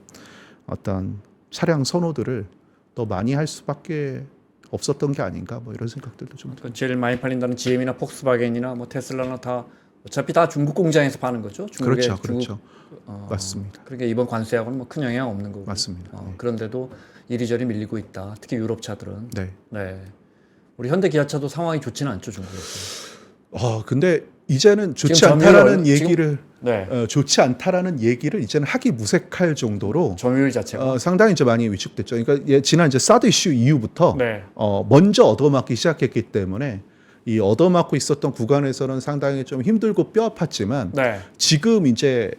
어떤 차량 선호들을 더 많이 할 수밖에 없었던 게 아닌가 뭐 이런 생각들도 좀 그러니까 제일 많이 팔린다는 GM이나 폭스바겐이나 뭐 테슬라나 다 어차피 다 중국 공장에서 파는 거죠. 중국의 그렇죠, 그렇죠. 맞습니다. 그러니까 이번 관세하고는 뭐 큰 영향 없는 거고. 맞습니다. 네. 그런데도 이리저리 밀리고 있다. 특히 유럽 차들은. 네. 네. 우리 현대 기아차도 상황이 좋지는 않죠, 중국에서. 근데 이제는 좋지 지금 않다라는 점유율, 얘기를 네. 좋지 않다라는 얘기를 이제는 하기 무색할 정도로 점유율 자체가. 상당히 이제 많이 위축됐죠. 그러니까 지난 이제 사드 이슈 이후부터 네. 먼저 얻어맞기 시작했기 때문에 이 얻어맞고 있었던 구간에서는 상당히 좀 힘들고 뼈 아팠지만 네. 지금 이제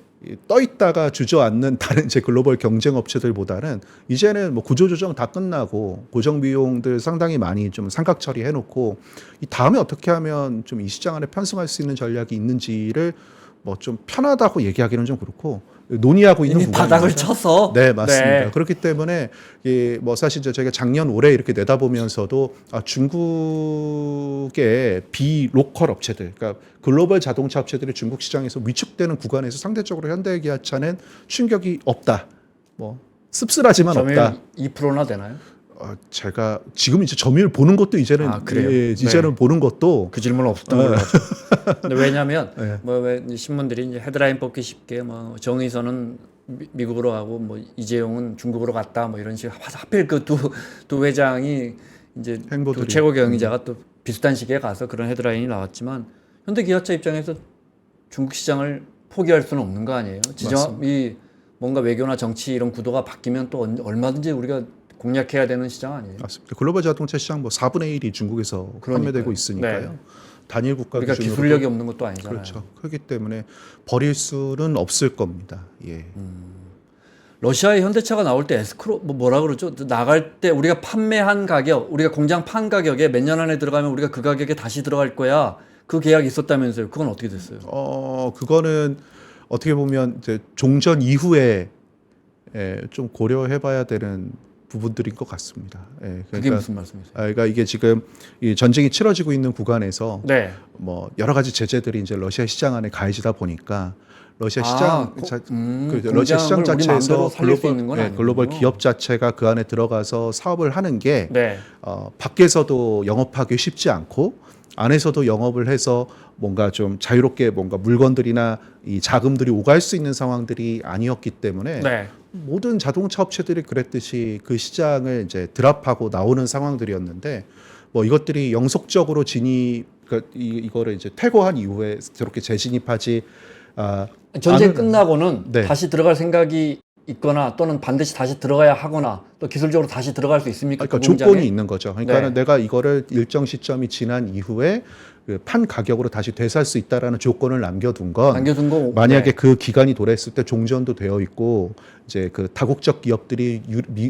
떠 있다가 주저앉는 다른 이제 글로벌 경쟁 업체들보다는 이제는 뭐 구조조정 다 끝나고 고정 비용들 상당히 많이 좀 삼각 처리해 놓고 이 다음에 어떻게 하면 좀 이 시장 안에 편승할 수 있는 전략이 있는지를 뭐 좀 편하다고 얘기하기는 좀 그렇고 논의하고 있는 이미 바닥을 부분입니다. 쳐서. 네, 맞습니다. 네. 그렇기 때문에 뭐 사실 이제 저희가 작년 올해 이렇게 내다보면서도 중국의 비로컬 업체들, 그러니까 글로벌 자동차 업체들이 중국 시장에서 위축되는 구간에서 상대적으로 현대기아차는 충격이 없다. 뭐 씁쓸하지만 점유율 없다. 2%나 되나요? 제가 지금 이제 점유율 보는 것도 이제는 그래요? 이제는 네. 보는 것도 그 질문 없었던 걸로 알죠. 근데 왜냐하면 네. 뭐왜 신문들이 이제 헤드라인 뽑기 쉽게 뭐 정의선은 미국으로 가고 뭐 이재용은 중국으로 갔다 뭐 이런 식으로 하필 그 두 회장이 이제 행보들이. 두 최고 경영자가 또 비슷한 시기에 가서 그런 헤드라인이 나왔지만 현대 기아차 입장에서 중국 시장을 포기할 수는 없는 거 아니에요? 이 뭔가 외교나 정치 이런 구도가 바뀌면 또 얼마든지 우리가 공략해야 되는 시장 아니에요? 맞습니다. 글로벌 자동차 시장 뭐 4분의 1이 중국에서 판매되고 있으니까요. 네. 단일 국가 우리가 기준으로 기술력이 없는 것도 아니잖아요. 그렇죠. 그렇기 때문에 버릴 수는 없을 겁니다. 예. 러시아의 현대차가 나올 때 에스크로 뭐라 그러죠? 나갈 때 우리가 판매한 가격, 우리가 공장 판 가격에 몇 년 안에 들어가면 우리가 그 가격에 다시 들어갈 거야. 그 계약이 있었다면서요. 그건 어떻게 됐어요? 그거는 어떻게 보면 이제 종전 이후에 좀 고려해봐야 되는 부분들인 것 같습니다. 예, 그게 무슨 말씀이세요? 그러니까 이게 지금 이 전쟁이 치러지고 있는 구간에서 네. 뭐 여러 가지 제재들이 이제 러시아 시장 안에 가해지다 보니까 러시아 시장 러시아 시장 자체에서 글로벌 기업 자체가 그 안에 들어가서 사업을 하는 게 네. 밖에서도 영업하기 쉽지 않고 안에서도 영업을 해서 뭔가 좀 자유롭게 뭔가 물건들이나 이 자금들이 오갈 수 있는 상황들이 아니었기 때문에 네. 모든 자동차 업체들이 그랬듯이 그 시장을 이제 드랍하고 나오는 상황들이었는데 뭐 이것들이 영속적으로 그러니까 이거를 이제 퇴거한 이후에 저렇게 재진입하지 전쟁 않은- 끝나고는 네. 다시 들어갈 생각이 있거나 또는 반드시 다시 들어가야 하거나 또 기술적으로 다시 들어갈 수 있습니까? 그러니까 그 공장에? 조건이 있는 거죠. 그러니까 네. 내가 이거를 일정 시점이 지난 이후에 그판 가격으로 다시 되살 수 있다라는 조건을 남겨둔 건 남겨둔 거 만약에 네. 그 기간이 도래했을 때 종전도 되어 있고 이제 그 다국적 기업들이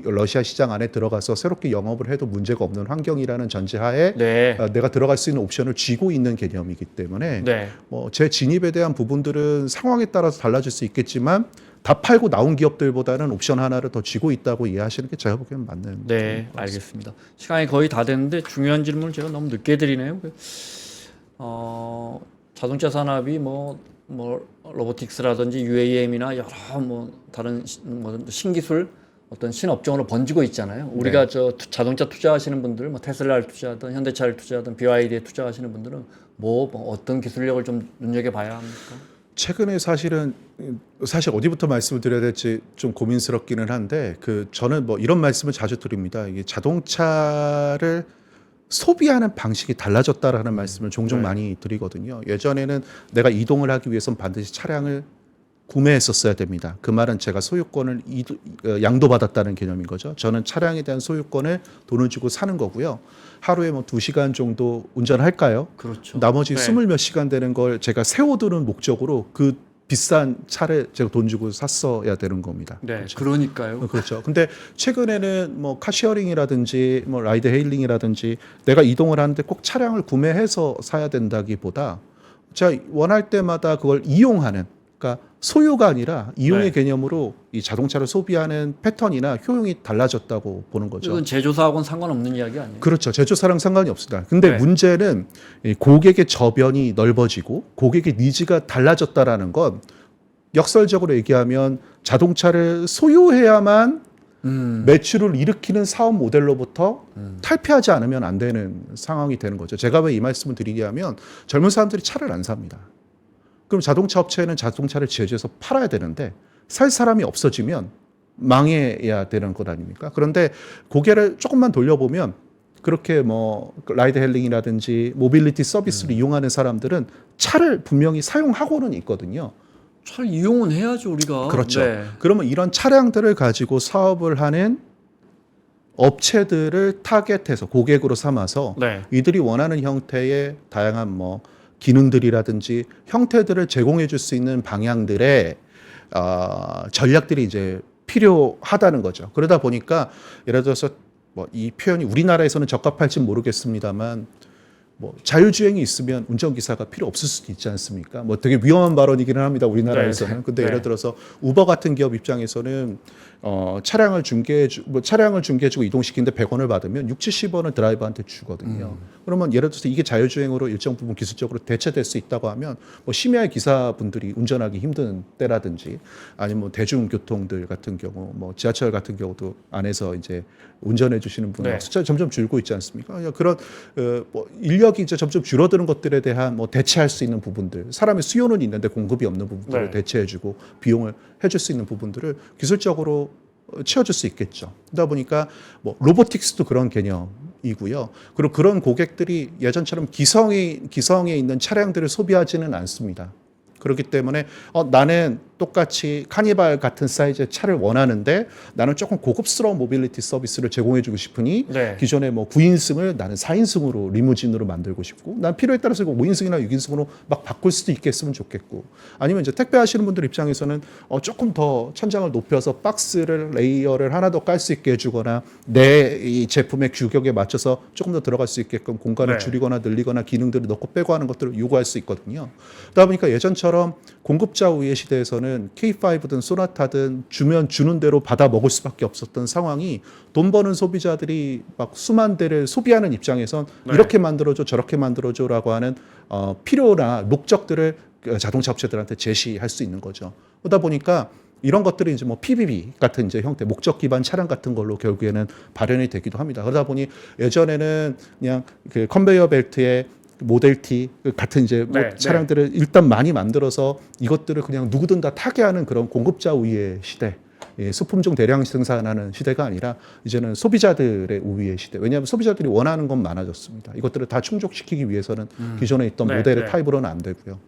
러시아 시장 안에 들어가서 새롭게 영업을 해도 문제가 없는 환경이라는 전제하에 네. 내가 들어갈 수 있는 옵션을 쥐고 있는 개념이기 때문에 네. 뭐 제 진입에 대한 부분들은 상황에 따라서 달라질 수 있겠지만 다 팔고 나온 기업들보다는 옵션 하나를 더 쥐고 있다고 이해하시는 게 제가 보기엔 맞는. 네, 알겠습니다. 시간이 거의 다 됐는데 중요한 질문을 제가 너무 늦게 드리네요. 자동차 산업이 뭐 로보틱스라든지 UAM이나 여러 뭐 다른 뭐 신기술 어떤 신업종으로 번지고 있잖아요. 우리가 저 자동차 투자하시는 분들, 뭐 테슬라를 투자하든 현대차를 투자하든 BYD에 투자하시는 분들은 뭐 어떤 기술력을 좀 눈여겨봐야 합니까? 최근에 사실 어디부터 말씀을 드려야 될지 좀 고민스럽기는 한데 저는 뭐 이런 말씀을 자주 드립니다. 이게 자동차를 소비하는 방식이 달라졌다라는 말씀을 종종 네. 많이 드리거든요. 예전에는 내가 이동을 하기 위해서는 반드시 차량을 구매했었어야 됩니다. 그 말은 제가 소유권을 양도받았다는 개념인 거죠. 저는 차량에 대한 소유권을 돈을 주고 사는 거고요. 하루에 뭐 2시간 정도 운전할까요? 그렇죠. 나머지 네. 20몇 시간 되는 걸 제가 세워두는 목적으로 그 비싼 차를 제가 돈 주고 샀어야 되는 겁니다. 네, 그러니까요. 그렇죠. 근데 최근에는 뭐 카시어링이라든지 뭐 라이드 헤일링이라든지 내가 이동을 하는데 꼭 차량을 구매해서 사야 된다기보다 제가 원할 때마다 그걸 이용하는, 그러니까 소유가 아니라 이용의 네. 개념으로 이 자동차를 소비하는 패턴이나 효용이 달라졌다고 보는 거죠. 이건 제조사하고는 상관없는 이야기 아니에요? 그렇죠. 제조사랑 상관이 없습니다. 근데 네. 문제는 이 고객의 저변이 넓어지고 고객의 니즈가 달라졌다라는 건 역설적으로 얘기하면 자동차를 소유해야만 매출을 일으키는 사업 모델로부터 탈피하지 않으면 안 되는 상황이 되는 거죠. 제가 왜 이 말씀을 드리냐면 젊은 사람들이 차를 안 삽니다. 그럼 자동차 업체는 자동차를 제조해서 팔아야 되는데 살 사람이 없어지면 망해야 되는 것 아닙니까? 그런데 고개를 조금만 돌려보면 그렇게 뭐 라이드 헬링이라든지 모빌리티 서비스를 이용하는 사람들은 차를 분명히 사용하고는 있거든요. 잘 이용은 해야죠 우리가. 그렇죠. 네. 그러면 이런 차량들을 가지고 사업을 하는 업체들을 타겟해서 고객으로 삼아서 네. 이들이 원하는 형태의 다양한 뭐 기능들이라든지 형태들을 제공해 줄 수 있는 방향들의 전략들이 이제 필요하다는 거죠. 그러다 보니까 예를 들어서 뭐 이 표현이 우리나라에서는 적합할지 모르겠습니다만 뭐 자율주행이 있으면 운전기사가 필요 없을 수도 있지 않습니까? 뭐 되게 위험한 발언이기는 합니다. 우리나라에서는. 네. 근데 네. 예를 들어서 우버 같은 기업 입장에서는 차량을 중개해주고 이동시키는데 100원을 받으면 60-70원을 드라이버한테 주거든요. 그러면 예를 들어서 이게 자율주행으로 일정 부분 기술적으로 대체될 수 있다고 하면 뭐 심야 기사분들이 운전하기 힘든 때라든지 아니면 뭐 대중교통들 같은 경우 뭐 지하철 같은 경우도 안에서 이제 운전해 주시는 분들 네. 숫자 점점 줄고 있지 않습니까? 그런 뭐 인력이 이제 점점 줄어드는 것들에 대한 뭐 대체할 수 있는 부분들, 사람의 수요는 있는데 공급이 없는 부분들을 네. 대체해주고 비용을 해줄 수 있는 부분들을 기술적으로 채워줄 수 있겠죠. 그러다 보니까 뭐 로보틱스도 그런 개념이고요. 그리고 그런 고객들이 예전처럼 기성에 있는 차량들을 소비하지는 않습니다. 그렇기 때문에 나는 똑같이 카니발 같은 사이즈의 차를 원하는데 나는 조금 고급스러운 모빌리티 서비스를 제공해주고 싶으니 네. 기존에 뭐 9인승을 나는 4인승으로 리무진으로 만들고 싶고 난 필요에 따라서 이거 5인승이나 6인승으로 막 바꿀 수도 있겠으면 좋겠고 아니면 이제 택배 하시는 분들 입장에서는 조금 더 천장을 높여서 박스를 레이어를 하나 더 깔 수 있게 해주거나 내 이 제품의 규격에 맞춰서 조금 더 들어갈 수 있게끔 공간을 네. 줄이거나 늘리거나 기능들을 넣고 빼고 하는 것들을 요구할 수 있거든요. 그러다 보니까 예전처럼 공급자 우위의 시대에서는 K5든 소나타든 주면 주는 대로 받아 먹을 수밖에 없었던 상황이 돈 버는 소비자들이 막 수만 대를 소비하는 입장에선 네. 이렇게 만들어줘 저렇게 만들어줘라고 하는 필요나 목적들을 자동차 업체들한테 제시할 수 있는 거죠. 그러다 보니까 이런 것들이 이제 뭐 PBB 같은 이제 형태, 목적 기반 차량 같은 걸로 결국에는 발현이 되기도 합니다. 그러다 보니 예전에는 그냥 그 컨베이어 벨트에 모델 T 같은 이제 뭐 네, 차량들을 일단 많이 만들어서 이것들을 그냥 누구든 다 타게 하는 그런 공급자 우위의 시대. 수품종 대량 생산하는 시대가 아니라 이제는 소비자들의 우위의 시대. 왜냐하면 소비자들이 원하는 건 많아졌습니다. 이것들을 다 충족시키기 위해서는 기존에 있던 네, 모델의 네. 타입으로는 안 되고요.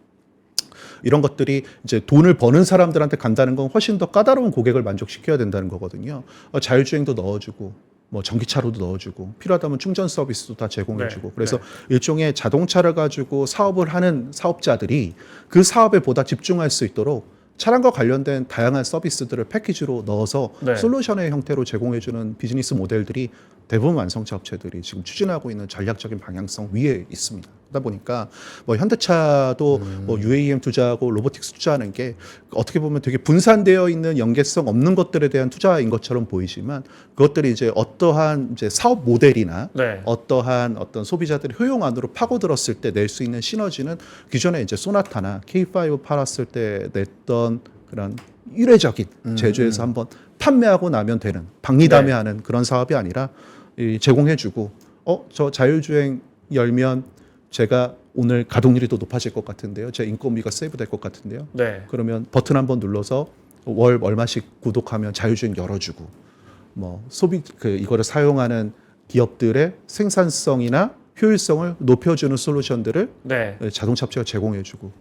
이런 것들이 이제 돈을 버는 사람들한테 간다는 건 훨씬 더 까다로운 고객을 만족시켜야 된다는 거거든요. 자율주행도 넣어주고, 뭐 전기차로도 넣어주고, 필요하다면 충전 서비스도 다 제공해주고. 네, 그래서 일종의 자동차를 가지고 사업을 하는 사업자들이 그 사업에 보다 집중할 수 있도록 차량과 관련된 다양한 서비스들을 패키지로 넣어서 네. 솔루션의 형태로 제공해주는 비즈니스 모델들이 대부분 완성차 업체들이 지금 추진하고 있는 전략적인 방향성 위에 있습니다. 그러다 보니까 뭐 현대차도 뭐 UAM 투자하고 로보틱스 투자하는 게 어떻게 보면 되게 분산되어 있는 연계성 없는 것들에 대한 투자인 것처럼 보이지만 그것들이 이제 어떠한 이제 사업 모델이나 네. 어떠한 어떤 소비자들의 효용 안으로 파고들었을 때 낼 수 있는 시너지는 기존에 이제 소나타나 K5 팔았을 때 냈던 그런 일회적인 제조에서 한번 판매하고 나면 되는 박리담회하는 그런 사업이 아니라 제공해주고 저 자율주행 열면 제가 오늘 가동률이 더 높아질 것 같은데요. 제 인건비가 세이브 될 것 같은데요. 네. 그러면 버튼 한번 눌러서 월 얼마씩 구독하면 자율주행 열어주고 뭐 이거를 사용하는 기업들의 생산성이나 효율성을 높여주는 솔루션들을 네. 자동차 업체가 제공해주고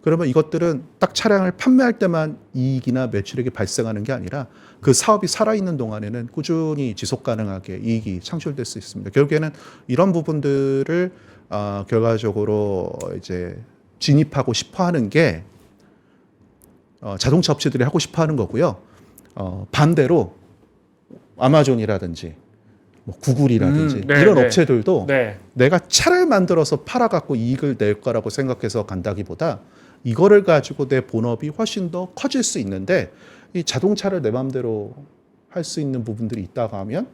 그러면 이것들은 딱 차량을 판매할 때만 이익이나 매출액이 발생하는 게 아니라 그 사업이 살아있는 동안에는 꾸준히 지속 가능하게 이익이 창출될 수 있습니다. 결국에는 이런 부분들을 결과적으로 이제 진입하고 싶어하는 게 자동차 업체들이 하고 싶어하는 거고요. 반대로 아마존이라든지 뭐 구글이라든지 네, 이런 네. 업체들도 네. 내가 차를 만들어서 팔아갖고 이익을 낼 거라고 생각해서 간다기보다 이거를 가지고 내 본업이 훨씬 더 커질 수 있는데 이 자동차를 내 마음대로 할 수 있는 부분들이 있다고 하면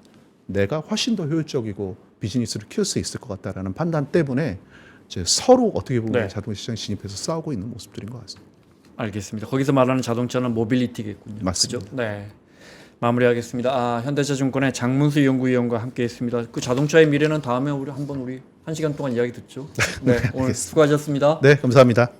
내가 훨씬 더 효율적이고 비즈니스를 키울 수 있을 것 같다라는 판단 때문에 이제 서로 어떻게 보면 네. 자동차 시장에 진입해서 싸우고 있는 모습들인 것 같습니다. 알겠습니다. 거기서 말하는 자동차는 모빌리티겠군요. 맞습니다. 그죠? 네. 마무리하겠습니다. 현대차증권의 장문수 연구위원과 함께했습니다. 그 자동차의 미래는 다음에 우리 1시간 동안 이야기 듣죠. 네, 오늘 수고하셨습니다. 네, 감사합니다.